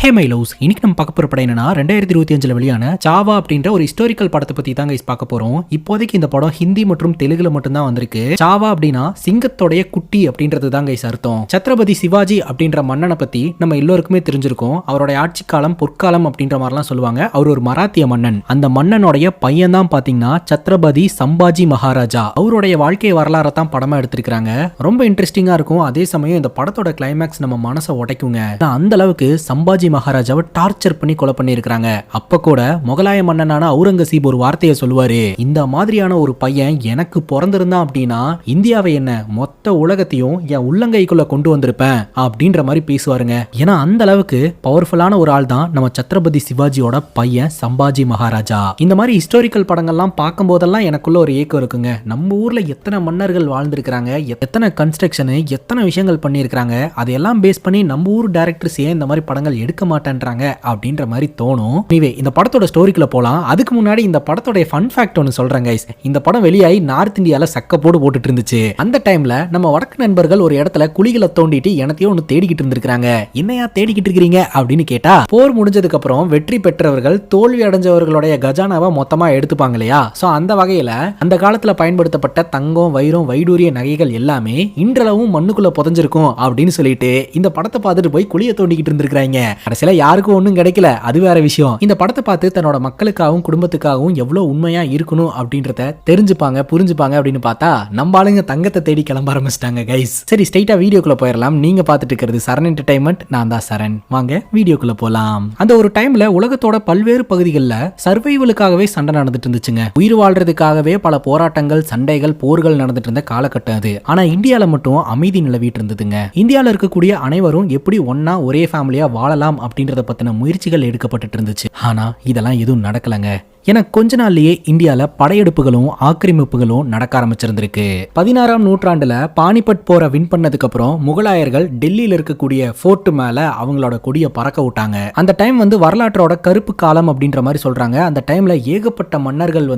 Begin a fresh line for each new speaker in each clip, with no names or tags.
Hey my loves, இன்னைக்கு நம்ம பார்க்க போற படம் என்னன்னா 2025 வெளியான சாவா அப்படின்ற ஒரு ஹிஸ்டாரிக்கல் படத்தை பத்தி தான் கைஸ் பார்க்க போறோம். இப்போதைக்கு இந்த படம் ஹிந்தி மற்றும் தெலுங்குல மட்டும் தான் வந்திருக்கு. சாவா அப்படின்னா சிங்கத்தோடைய குட்டி அப்படின்றது தான் கைஸ் அர்த்தம். சத்ரபதி சிவாஜி அப்படின்ற மன்னனை பத்தி நம்ம எல்லோருக்குமே தெரிஞ்சிருக்கும். அவருடைய ஆட்சி காலம் பொற்காலம் அப்படின்ற மாதிரிலாம் சொல்லுவாங்க. அவர் ஒரு மராத்திய மன்னன். அந்த மன்னனுடைய பையன் தான் பாத்தீங்கன்னா சத்ரபதி சம்பாஜி மகாராஜா. அவருடைய வாழ்க்கை வரலாறை தான் படமா எடுத்திருக்காங்க. ரொம்ப இன்ட்ரெஸ்டிங்கா இருக்கும். அதே சமயம் இந்த படத்தோட கிளைமேக்ஸ் நம்ம மனசை உடைக்குங்க. அந்த அளவுக்கு சம்பாஜி மகாராஜாவை டார்ச்சர் பண்ணி கொலை பண்ணிருக்காங்க. அப்ப கூட முகலாய மன்னனான அவுரங்கசீப் ஒரு வார்த்தையை சொல்லுவாரு, இந்த மாதிரியான ஒரு பையன் எனக்கு பிறந்திருந்தான் அப்படின்னா இந்தியாவை என்ன மொத்த உலகத்தையும் என் உள்ளங்கைக்குள்ள கொண்டு வந்திருப்பேன் அப்படின்ற மாதிரி பேசுவாருங்க. ஏன்னா அந்த அளவுக்கு பவர்ஃபுல்லான ஒரு ஆள் தான் நம்ம சத்ரபதி சிவாஜியோட பையன் சம்பாஜி மகாராஜா. இந்த மாதிரி ஹிஸ்டாரிக்கல் படங்கள்லாம் பார்க்கும் போதெல்லாம் எனக்குள்ள ஒரு ஏக்கம் இருக்குங்க. நம்ம ஊர்ல எத்தனை மன்னர்கள் வாழ்ந்திருக்கிறாங்க, எத்தனை கன்ஸ்ட்ரக்ஷன், எத்தனை விஷயங்கள் பண்ணியிருக்காங்க, அதையெல்லாம் பேஸ் பண்ணி நம்ம ஊர் டைரக்டர்ஸ் ஏன் இந்த மாதிரி படங்கள் எடுக்க மாட்டேன்றாங்க அப்படின்ற மாதிரி தோணும். இந்த படத்தோட ஸ்டோரிக்குள்ள போலாம். அதுக்கு முன்னாடி இந்த படத்தோட ஃபன் ஃபேக்ட் ஒன்னு சொல்றேன் கைஸ். இந்த படம் வெளியாகி நார்த் இந்தியால சக்கப்போடு போட்டுட்டு இருந்துச்சு. அந்த டைம்ல நம்ம வடக்கு நண்பர்கள் ஒரு இடத்துல குழிகளை தோண்டிட்டு எனத்தையும் ஒன்னு தேடிக்கிட்டு இருந்திருக்காங்க. என்னையா தேடிக்கிட்டு இருக்கீங்க அப்படின்னு கேட்டா, போர் முடிஞ்சதுக்கு அப்புறம் வெற்றி பெற்றவர்கள் தோல்வி அடைஞ்சவர்களுடைய கஜானாவை மொத்தமா எடுத்துப்பாங்க இல்லையா? சோ அந்த வகையில அந்த காலத்துல பயன்படுத்தப்பட்ட தங்கம், வைரம், வைடூரிய நகைகள் எல்லாமே இன்றளவும் மண்ணுக்குள்ள புதைஞ்சிருக்கும் அப்படின்னு சொல்லிட்டு இந்த படத்தை பார்த்துட்டு போய் குழியை தோண்டிக்கிட்டு இருந்திருக்காங்க. கடைசியில யாருக்கும் ஒன்றும் கிடைக்கல, அது வேற விஷயம். இந்த படத்தை பார்த்து தன்னோட மக்களுக்காகவும் குடும்பத்துக்காகவும் எவ்வளவு உண்மையா இருக்கணும் அப்படின்றத தெரிஞ்சுப்பாங்க, புரிஞ்சுப்பாங்க அப்படின்னு பார்த்தா நம்ம ஆளுங்க தங்கத்தை தேடி கிளம்ப ஆரம்பிச்சிட்டாங்க கைஸ். சரி, ஸ்ட்ரைட்டா வீடியோக்குள்ள போயிடலாம். நீங்க பார்த்துட்டு இருக்கிறது சரண் என்டர்டைன்மெண்ட். நான் தான் சரண். வாங்க வீடியோக்குள்ள போலாம். அந்த ஒரு டைம்ல உலகத்தோட பல்வேறு பகுதிகளில் சர்வைவலுக்காகவே சண்டை நடந்துட்டு இருந்துச்சுங்க. உயிர் வாழ்றதுக்காகவே பல போராட்டங்கள், சண்டைகள், போர்கள் நடந்துட்டு இருந்த காலகட்டம் அது. ஆனா இந்தியால மட்டும் அமைதி நிலவிட்டு இருந்ததுங்க. இந்தியால இருக்கக்கூடிய அனைவரும் எப்படி ஒன்னா ஒரே ஃபேமிலியா வாழலாம் அப்படின்றத பத்தின முயற்சிகள் எடுக்கப்பட்டு இருந்துச்சு. ஆனா இதெல்லாம் எதுவும் நடக்கலங்க. ஏன்னா கொஞ்ச நாள்லயே இந்தியால படையெடுப்புகளும் ஆக்கிரமிப்புகளும் நடக்க ஆரம்பிச்சிருந்திருக்கு. 16ஆம் நூற்றாண்டுல பானிபட் போரை வின் பண்ணதுக்கு அப்புறம் முகலாயர்கள் டெல்லியில இருக்கக்கூடிய ஃபோர்ட் மேல அவங்களோட கொடியை பறக்க விட்டாங்க. அந்த டைம் வரலாற்றோட கருப்பு காலம் அப்படின்ற மாதிரி சொல்றாங்க. அந்த டைம்ல ஏகப்பட்ட மன்னர்கள்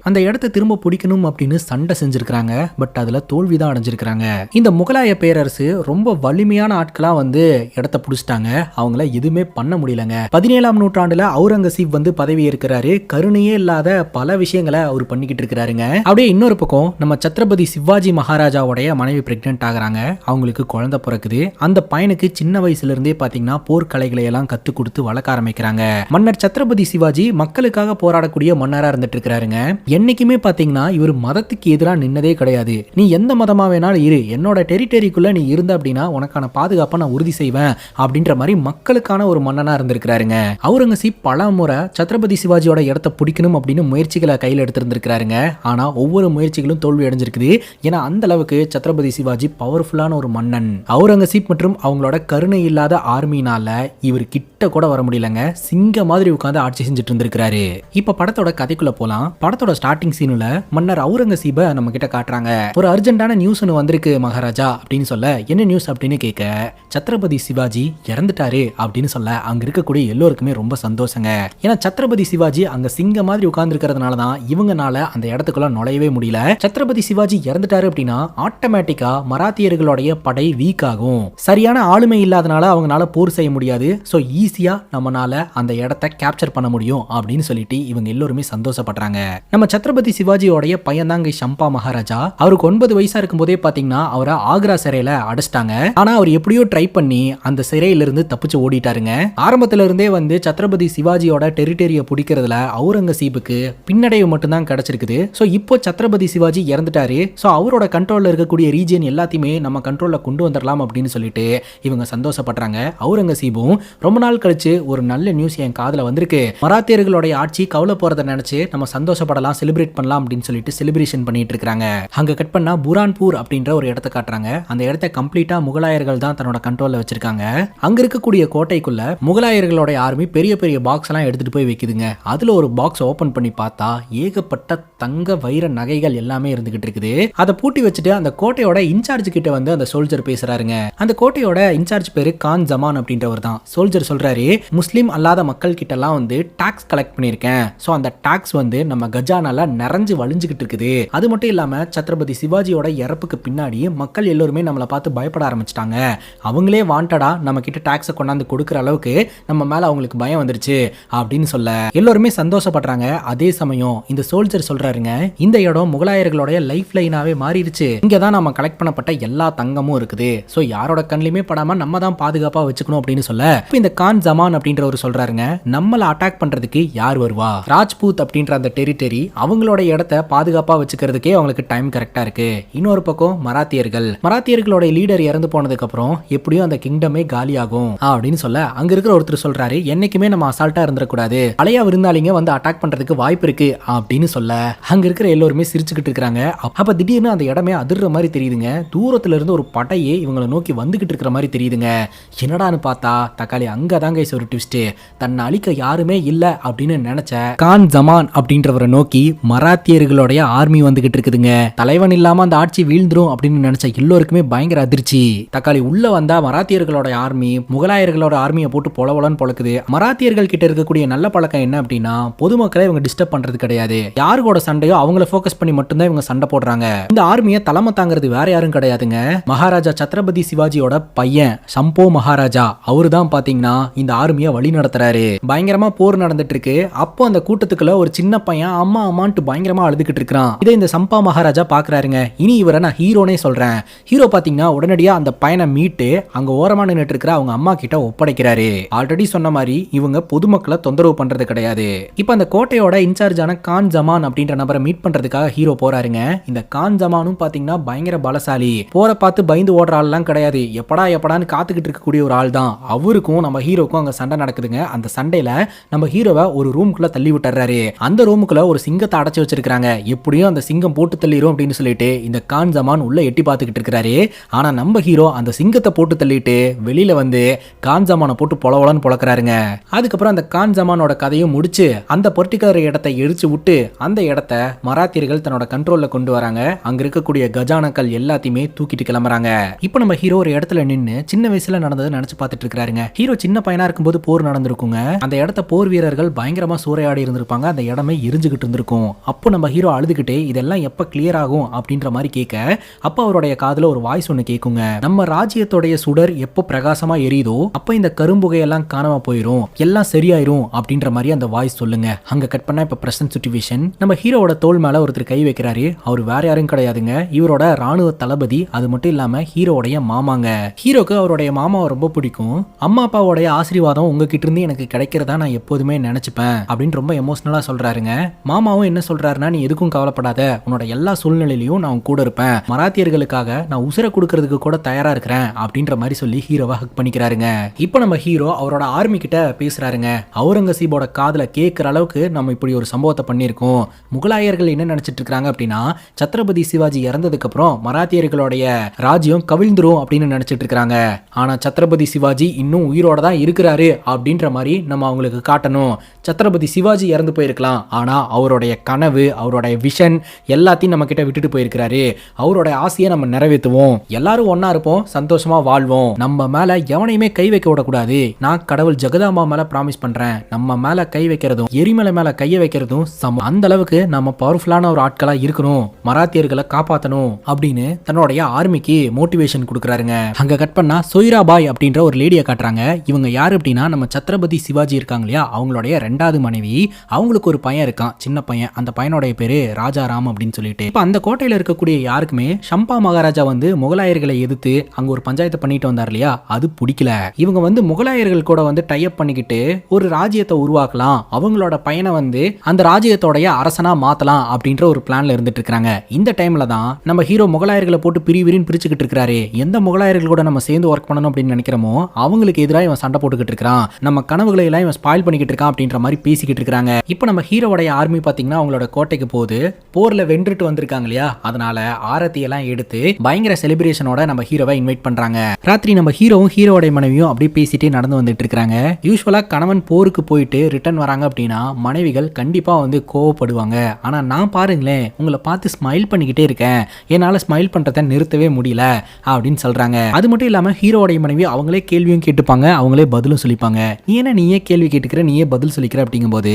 அந்த இடத்தை திரும்ப பிடிக்கணும் அப்படின்னு சண்டை செஞ்சிருக்காங்க. பட் அதுல தோல்விதான் அடைஞ்சிருக்காங்க. இந்த முகலாய பேரரசு ரொம்ப வலிமையான ஆட்களா இடத்தை பிடிச்சிட்டாங்க. அவங்கள எதுவுமே பண்ண முடியலங்க. 17ஆம் நூற்றாண்டுல அவுரங்கசீப் பதவி ஏற்கிறாரு. கருணையே இல்லாத பல விஷயங்களை அவர் பண்ணிக்கிட்டு இருக்கிறாருங்க. அப்படியே இன்னொரு பக்கம் நம்ம சத்ரபதி சிவாஜி மகாராஜாவுடைய மனைவி பிரெக்னென்ட் ஆகுறாங்க. அவங்களுக்கு குழந்தை பிறக்குது. அந்த பையனுக்கு சின்ன வயசுல இருந்தே பாத்தீங்கன்னா போர்க்கலைகளை எல்லாம் கத்து கொடுத்து வளர்க்க ஆரம்பிக்கிறாங்க. மன்னர் சத்ரபதி சிவாஜி மக்களுக்காக போராடக்கூடிய மன்னரா இருந்துட்டு இருக்கிறாருங்க. என்னைக்குமே பாத்தீங்கன்னா இவர் மதத்துக்கு எதிராக நின்னதே கிடையாது. நீ எந்த மதமா வேணாலும் இரு, என்னோட டெரிட்டரிக்குள்ள நீ இருந்த அப்படின்னா உனக்கான பாதுகாப்பை நான் உறுதி செய்வேன் அப்படின்ற மாதிரி மக்களுக்கான ஒரு மன்னனா இருந்திருக்கிறாருங்க. அவுரங்கசீப் பல முறை சத்ரபதி சிவாஜியோட இடத்தை பிடிக்கணும் அப்படின்னு முயற்சிகளை கையில் எடுத்திருந்திருக்கிறாருங்க. ஆனா ஒவ்வொரு முயற்சிகளும் தோல்வி அடைஞ்சிருக்குது. ஏன்னா அந்த அளவுக்கு சத்ரபதி சிவாஜி பவர்ஃபுல்லான ஒரு மன்னன். அவுரங்கசீப் மற்றும் அவங்களோட கருணை இல்லாத ஆர்மினால இவர் கிட்ட கூட வர முடியலங்க. சிங்க மாதிரி உட்கார்ந்து ஆட்சி செஞ்சுட்டு இருந்திருக்காரு. இப்ப படத்தோட கதைக்குள்ள போலாம். படத்தோட ஸ்டார்டிங் சீன்ல மன்னர் அவுரங்கசீபை நம்ம கிட்ட காட்டுறாங்க. ஒரு அர்ஜென்டான நியூஸ் ஒன்று வந்திருக்கு மகாராஜா அப்படின்னு சொல்ல, என்ன நியூஸ் அப்படின்னு கேட்க, சத்ரபதி சிவாஜி இறந்துட்டாரு அப்படின்னு சொல்ல அங்க இருக்கக்கூடிய எல்லோருக்குமே ரொம்ப சந்தோஷங்க. ஏன்னா சத்ரபதி சிவாஜி அங்க சிங்க மாதிரி உட்கார்ந்து இருக்கிறதுனால தான் இவங்கனால அந்த இடத்துக்குள்ள நுழையவே முடியல. சத்ரபதி சிவாஜி இறந்துட்டாரு அப்படின்னா ஆட்டோமேட்டிக்கா மராத்தியர்களுடைய படை வீக் ஆகும். சரியான ஆளுமை இல்லாதனால அவங்களால போர் செய்ய முடியாது. சோ ஈஸியா நம்மனால அந்த இடத்தை கேப்சர் பண்ண முடியும் அப்படின்னு சொல்லிட்டு இவங்க எல்லாருமே சந்தோஷப்படுறாங்க. நம்ம சத்ரபதி சிவாஜியோடைய பையன் தாங்க சம்பா மகாராஜா. அவருக்கு 9 வயசா இருக்கும் போதே பாத்தீங்கன்னா அவரை ஆக்ரா சிறையில அடைச்சிட்டாங்க. ஆனா அவர் எப்படியோ ட்ரை பண்ணி அந்த சிறையில இருந்து தப்பிச்சு ஓடிட்டாருங்க. ஆரம்பத்துல இருந்தே சத்ரபதி சிவாஜியோட டெரிட்டரியை பிடிக்கிறதுல அவுரங்கசீபுக்கு பின்னடைவு மட்டும்தான் கிடைச்சிருக்குது. சோ இப்போ சத்ரபதி சிவாஜி இறந்துட்டாரு. சோ அவரோட கண்ட்ரோல்ல இருக்கக்கூடிய ரீஜன் எல்லாத்தையுமே நம்ம கண்ட்ரோல்ல கொண்டு வந்துடலாம் அப்படின்னு சொல்லிட்டு இவங்க சந்தோஷப்படுறாங்க. அவுரங்கசீபும் ரொம்ப நாள் கழிச்சு ஒரு நல்ல நியூஸ் என் காதுல வந்திருக்கு, மராத்தியர்களுடைய ஆட்சி கவலை போறதை நினைச்சு நம்ம சந்தோஷப்படலாம், செலிப்ரேட் பண்ணலாம் அப்படின்னு சொல்லிட்டு செலிப்ரேஷன் பண்ணிட்டு இருக்காங்க. அங்க கட் பண்ணா புரான்பூர் அப்படின்ற ஒரு இடத்தை காட்டுறாங்க. அந்த இடத்தை கம்ப்ளீட்டா முகலாயர்கள் தான் தன்னோட கண்ட்ரோல்ல வச்சிருக்காங்க. அங்க இருக்கக்கூடிய கோட்டைக்குள்ள முகலாயர்களுடைய ஆர்மி பெரிய பெரிய பாக்ஸ் எல்லாம் எடுத்துட்டு போய் வைக்குதுங்க. அதுல ஒரு பாக்ஸ் பாக்ஸ் ஓபன் பண்ணி பார்த்தா ஏகப்பட்ட தங்க வைர நகைகள் எல்லாமே இருந்துகிட்டு இருக்குது. அதை பூட்டி வச்சுட்டு அந்த கோட்டையோட இன்சார்ஜ் கிட்ட வந்து அந்த சோல்ஜர் பேசுறாருங்க. அந்த கோட்டையோட இன்சார்ஜ் பேரு கான் ஜமான் அப்படின்றவர் தான். சோல்ஜர் சொல்றாரு, முஸ்லீம் அல்லாத மக்கள் கிட்ட எல்லாம் வந்து டாக்ஸ் கலெக்ட் பண்ணிருக்கேன். சோ அந்த டாக்ஸ் வந்து நம்ம கஜானால நிறைஞ்சு வழிஞ்சுகிட்டு இருக்குது. அது மட்டும் இல்லாம சத்ரபதி சிவாஜியோட இறப்புக்கு பின்னாடி மக்கள் எல்லாருமே நம்மளை பார்த்து பயப்பட ஆரம்பிச்சிட்டாங்க. அவங்களே வாண்டடா நம்ம கிட்ட டாக்ஸை கொண்டாந்து கொடுக்குற அளவுக்கு நம்ம மேல அவங்களுக்கு பயம் வந்துருச்சு அப்படின்னு சொல்ல எல்லாருமே சந்தோஷப்படுறாங்க. அதே சமயம் இந்த சோல்ஜர் சொல்றாருங்க, இந்த இடம் முகலாயர்களுடைய லைஃப் லைனாவே மாறிடுச்சு. இங்கதான் நம்ம கலெக்ட் பண்ணப்பட்ட எல்லா தங்கமும் இருக்குது. சோ யாரோட கண்ணிலுமே படாம நம்ம தான் பாதுகாப்பா வச்சுக்கணும் அப்படின்னு சொல்ல இந்த கான் ஜமான் அப்படின்றவர் சொல்றாருங்க, நம்மள அட்டாக் பண்றதுக்கு யார் வருவா? ராஜ்பூத் அப்படின்ற அந்த டெரிட்டரி அவங்களோட இடத்தை பாதுகாப்பா வச்சுக்கிறதுக்கே அவங்களுக்கு டைம் கரெக்டா இருக்கு. இன்னொரு பக்கம் மராத்தியர்களோட லீடர் இறந்து போனதுக்கு அப்புறம் எப்படியும் அந்த கிங்டமே காலியாகும் அப்படின்னு சொல்ல அங்க இருக்கிற ஒருத்தர் சொல்றாரு, என்னைக்குமே நம்ம அசால்ட்டா இருந்துடக்கூடாது, பழைய விருந்தாளிங்க வந்து அட்டாக் பண்றதுக்கு வாய்ப்பு இருக்கு அப்படின்னு சொல்ல அங்க இருக்கிற எல்லாருமே சிரிச்சுக்கிட்டு இருக்காங்க. அப்ப திடீர்னு அந்த இடமே அதிர்ற மாதிரி தெரியுதுங்க. தூரத்துல இருந்து ஒரு படையே இவங்களை நோக்கி வந்துகிட்டு இருக்கிற மாதிரி தெரியுதுங்க. என்னடான்னு பார்த்தா தக்காளி அங்கதாங்க ஒரு ட்விஸ்ட். தன்னை அழிக்க யாருமே இல்ல அப்படின்னு நினைச்ச கான் ஜமான் அப்படின்றவரை நோக்கி மராத்தியர்களுடைய ஆர்மி வந்துகிட்டு இருக்குதுங்க. தலைவன் இல்லாம அந்த ஆட்சி வீழ்ந்துரும் அப்படின்னு நினைச்ச எல்லோருக்குமே பயங்கர அதிர்ச்சி. தக்காளி உள்ள வந்தா மராத்தியர்களோட ஆர்மி முகலாயர்களோட ஆர்மியை போட்டு பொலவலன்னு பொழக்குது. மராத்தியர்கள் கிட்ட இருக்கக்கூடிய நல்ல பழக்கம் என்ன அப்படின்னா பொதுமக்களை இவங்க டிஸ்டர்ப் பண்றது கிடையாது. யாருக்கோட சண்டையோ அவங்கள ஃபோக்கஸ் பண்ணி மட்டும்தான் இவங்க சண்டை போடுறாங்க. இந்த ஆர்மியை தலைமை தாங்கிறது வேற யாரும் கிடையாதுங்க, மகாராஜா சத்ரபதி சிவாஜியோட பையன் சம்போ மகாராஜா. அவரு தான் பாத்தீங்கன்னா இந்த ஆர்மியை வழி நடத்துறாரு. பயங்கரமா போர் நடந்துட்டு இருக்கு. அப்போ அந்த கூட்டத்துக்குள்ள ஒரு சின்ன பையன் அம்மா அம்மான்ட்டு பயங்கரமா அழுதுகிட்டு இருக்கான். இதை இந்த சம்பா மகாராஜா பாக்குறாருங்க. இனி இவரை நான் ஹீரோனே சொல்றேன். ஹீரோ பாத்தீங்கன்னா உடனடியா அந்த பையனை மீட்டு அங்க ஓரமா நின்னுட்டு இருக்கிற அவங்க அம்மா கிட்ட ஒப்படைக்கிறாரு. ஆல்ரெடி சொன்ன மாதிரி இவங்க பொதுமக்களை தொந்தரவு பண்றது கிடையாது. இப்ப அந்த கோட்டையோட இன்சார்ஜான கான் ஜமான் அப்படின்ற நபரை மீட் பண்றதுக்காக ஹீரோ போறாருங்க. இந்த கான் ஜமானும் பாத்தீங்கன்னா பயங்கர பலசாலி. போற பார்த்து பயந்து ஓடுற ஆள் எல்லாம் கிடையாது. எப்படான்னு காத்துக்கிட்டு இருக்கக்கூடிய ஒரு ஆள் தான். அவருக்கும் நம்ம ஹீரோக்கும் அங்க சண்டை நடக்குதுங்க. அந்த சண்டையில நம்ம ஹீரோவை ஒரு ரூமுக்குள்ள தள்ளி விட்டுறாரு. அந்த ரூமுக்குள்ள ஒரு சிங்கத்தை அடைச்சு வச்சிருக்காங்க. எப்படியும் அந்த சிங்கம் போட்டு தள்ளிரும் அப்படின்னு சொல்லிட்டு இந்த கான் ஜமான் உள்ள எட்டி பார்த்துக்கிட்டு இருக்காரு. ஆனா நம்ம ஹீரோ அந்த சிங்கத்தை போட்டு தள்ளிட்டு வெளியில வந்து கான் ஜமானை போட்டு பொலவலன்னு பொழக்கிறாருங்க. அதுக்கப்புறம் அந்த கான் ஜமானோட கதையும் முடிச்சு அந்த பர்டிகுலர் இடத்தை எரிச்சு விட்டு அந்த இடத்த மராத்தியர்கள் தன்னோட கண்ட்ரோல்ல கொண்டு வராங்க. அங்க இருக்கக்கூடிய கஜானாக்கள் எல்லாத்தையுமே தூக்கிட்டு கிளம்புறாங்க. இப்போ நம்ம ஹீரோ ஒரு இடத்துல நின்னு சின்ன வயசுல நடந்ததை நினைச்சு பார்த்துட்டு இருக்காருங்க. ஹீரோ சின்ன பையனா இருக்கும்போது போர் நடந்திருக்குங்க. அந்த இடத்த போர் வீரர்கள் பயங்கரமா சூறையாடி இருந்திருப்பாங்க. அந்த இடமே எரிஞ்சுகிட்டு இருந்திருக்கும். அப்போ நம்ம ஹீரோ அழுதுகிட்டே இதெல்லாம் எப்ப கிளியர் ஆகும் அப்படின்ற மாதிரி கேட்க அப்ப அவருடைய காதுல ஒரு வாய்ஸ் ஒண்ணு கேக்குங்க. நம்ம ராஜ்யத்தோடைய சுடர் எப்போ பிரகாசமா எரியுதோ அப்ப இந்த கரும்புகையெல்லாம் காணாம போயிரும், எல்லாம் சரியாயிரும் அப்படின்ற மாதிரி அந்த வாய்ஸ் சொல்லுங்க. அங்க கட் பண்ணா இப்ப பிரசன்ட் சிச்சுவேஷன். நம்ம ஹீரோவோட தோள் மேல ஒருத்தர் கை வைக்கிறாரு. அவர் வேற யாரும் கிடையாதுங்க, இவரோட ராணுவ தளபதி. அது மட்டும் இல்லாம ஹீரோடைய மாமாங்க. ஹீரோக்கு அவருடைய மாமாவை ரொம்ப பிடிக்கும். அம்மா அப்பாவோடைய ஆசீர்வாதம் உங்ககிட்ட இருந்து எனக்கு கிடைக்கிறதா நான் எப்போதுமே நினைச்சுப்பேன் அப்படின்னு ரொம்ப எமோஷனலா சொல்றாருங்க. மாமாவும் என்ன சொல்றாருன்னா, நீ எதுக்கும் கவலைப்படாத, உன்னோட எல்லா சூழ்நிலையிலையும் நான் கூட இருப்பேன், மராத்தியர்களுக்காக நான் உசுரை கொடுக்கறதுக்கு கூட தயாரா இருக்கிறேன் அப்படின்ற மாதிரி சொல்லி ஹீரோவை ஹக் பண்ணிக்கிறாருங்க. இப்போ நம்ம ஹீரோ அவரோட ஆர்மி கிட்ட பேசுறாருங்க. அவுரங்கசீபோட காதுல கேட்கிற அளவுக்கு நம்ம இப்படி ஒரு சம்பவத்தை பண்ணியிருக்கோம். முகலாயர்கள் என்ன நினைச்சிட்டு இருக்காங்க அப்படின்னா, சத்ரபதி சிவாஜி இறந்ததுக்கு அப்புறம் மராத்தியர்களுடைய ராஜ்யம் கவிழ்ந்துரும் அப்படின்னு நினைச்சிட்டு இருக்காங்க. ஆனா சத்ரபதி சிவாஜி இன்னும் உயிரோட தான் இருக்கிறாரு அப்படின்ற மாதிரி நம்ம அவங்களுக்கு காட்டணும். சத்ரபதி சிவாஜி இறந்து போயிருக்கலாம், ஆனா அவருடைய கனவு, அவருடைய விஷன் எல்லாத்தையும் நம்ம கிட்ட விட்டுட்டு போயிருக்கிறாரு. அவருடைய ஆசையை நம்ம நிறைவேற்றுவோம், எல்லாரும் ஒன்னா இருப்போம், சந்தோஷமா வாழ்வோம், நம்ம மேல எவனையுமே கை வைக்க விடக்கூடாது. நான் கடவுள் ஜெகதாம்பா மேல ப்ராமிஸ் பண்றேன், நம்ம மேல கை வைக்கிறதும் எரிமலை மேல கைய வைக்கிறதும் அந்த அளவுக்கு நம்ம பவர்ஃபுல்லான ஒரு ஆட்களா இருக்கணும், மராத்தியர்களை காப்பாற்றணும் அப்படின்னு தன்னுடைய ஆர்மிக்கு மோட்டிவேஷன் கொடுக்குறாருங்க. அங்க கட் பண்ணா சொய்ராபாய் அப்படின்ற ஒரு லேடியை காட்டுறாங்க. இவங்க யாரு அப்படின்னா, நம்ம சத்ரபதி சிவாஜி இருக்காங்க இல்லையா, அவங்களுடைய ரெண்டாவது மனைவி. அவங்களுக்கு ஒரு பையன் இருக்கான், சின்ன பையன். அந்த பையனுடைய பேரு ராஜாராம் அப்படின்னு சொல்லிட்டு. இப்ப அந்த கோட்டையில இருக்கக்கூடிய யாருக்குமே சம்பா மகாராஜா வந்து முகலாயர்களை எதிர்த்து அங்க ஒரு பஞ்சாயத்தை பண்ணிட்டு வந்தார் இல்லையா, அது பிடிக்கல. இவங்க வந்து முகலாயர்கள் கூட வந்து டை அப் பண்ணிக்கிட்டு ஒரு ராஜ்யத்தை உருவாக்கலாம், அவங்களோட பையனை வந்து அந்த ராஜ்யத்தோடைய அரசனா மாத்தலாம் அப்படின்ற ஒரு பிளான்ல இருந்துட்டு இருக்காங்க. இந்த டைம்ல தான் நம்ம ஹீரோ முகலாயர்களை போட்டு பிரிவிரின்னு பிரிச்சுக்கிட்டு இருக்காரு. எந்த முகலாயர்கள் கூட நம்ம சேர்ந்து ஒர்க் பண்ணணும் அப்படின்னு நினைக்கிறோமோ அவங்களுக்கு எதிராக இவன் சண்டை போட்டுக்கிட்டு இருக்கான், நம்ம கனவுகளை எல்லாம் இவன் ஸ்பாயில் பண்ணிக்கிட்டு இருக்கான் அப்படின்ற மாதிரி பேசிக்கிட்டு இருக்காங்க. இப்போ நம்ம ஹீரோடைய ஆர்மி பாத்தீங்கன்னா அவங்களோட கோட்டைக்கு போகுது. போர்ல வென்றுட்டு வந்திருக்காங்க இல்லையா, அதனால ஆரத்தி எல்லாம் எடுத்து பயங்கர செலிப்ரேஷனோட நம்ம ஹீரோவை இன்வைட் பண்றாங்க. ராத்திரி நம்ம ஹீரோவும் ஹீரோடைய மனைவியும் அப்படியே பேசிட்டே நடந்து வந்துட்டு இருக்காங்க. யூஸ்வலா கணவன் போருக்கு போயிட்டு ரிட்டர்ன் வராங்க அப்படின்னா மனைவிகள் கண்டிப்பா வந்து கோவப்படுவாங்க. ஆனா நான் பாருங்களேன், உங்களை பார்த்து ஸ்மைல் பண்ணிக்கிட்டே இருக்கேன், என்னால ஸ்மைல் பண்றதை நிறுத்தவே முடியல அப்படின்னு சொல்றாங்க. அது மட்டும் இல்லாம ஹீரோடைய மனைவி அவங்களே கேள்வியும் கேட்டுப்பாங்க, அவங்களே பதிலும் சொல்லிப்பாங்க. நீயே கேள்வி கேட்டுக்கிற, நீயே பதில் சொல்லிக்கிற அப்படிங்கும்போது,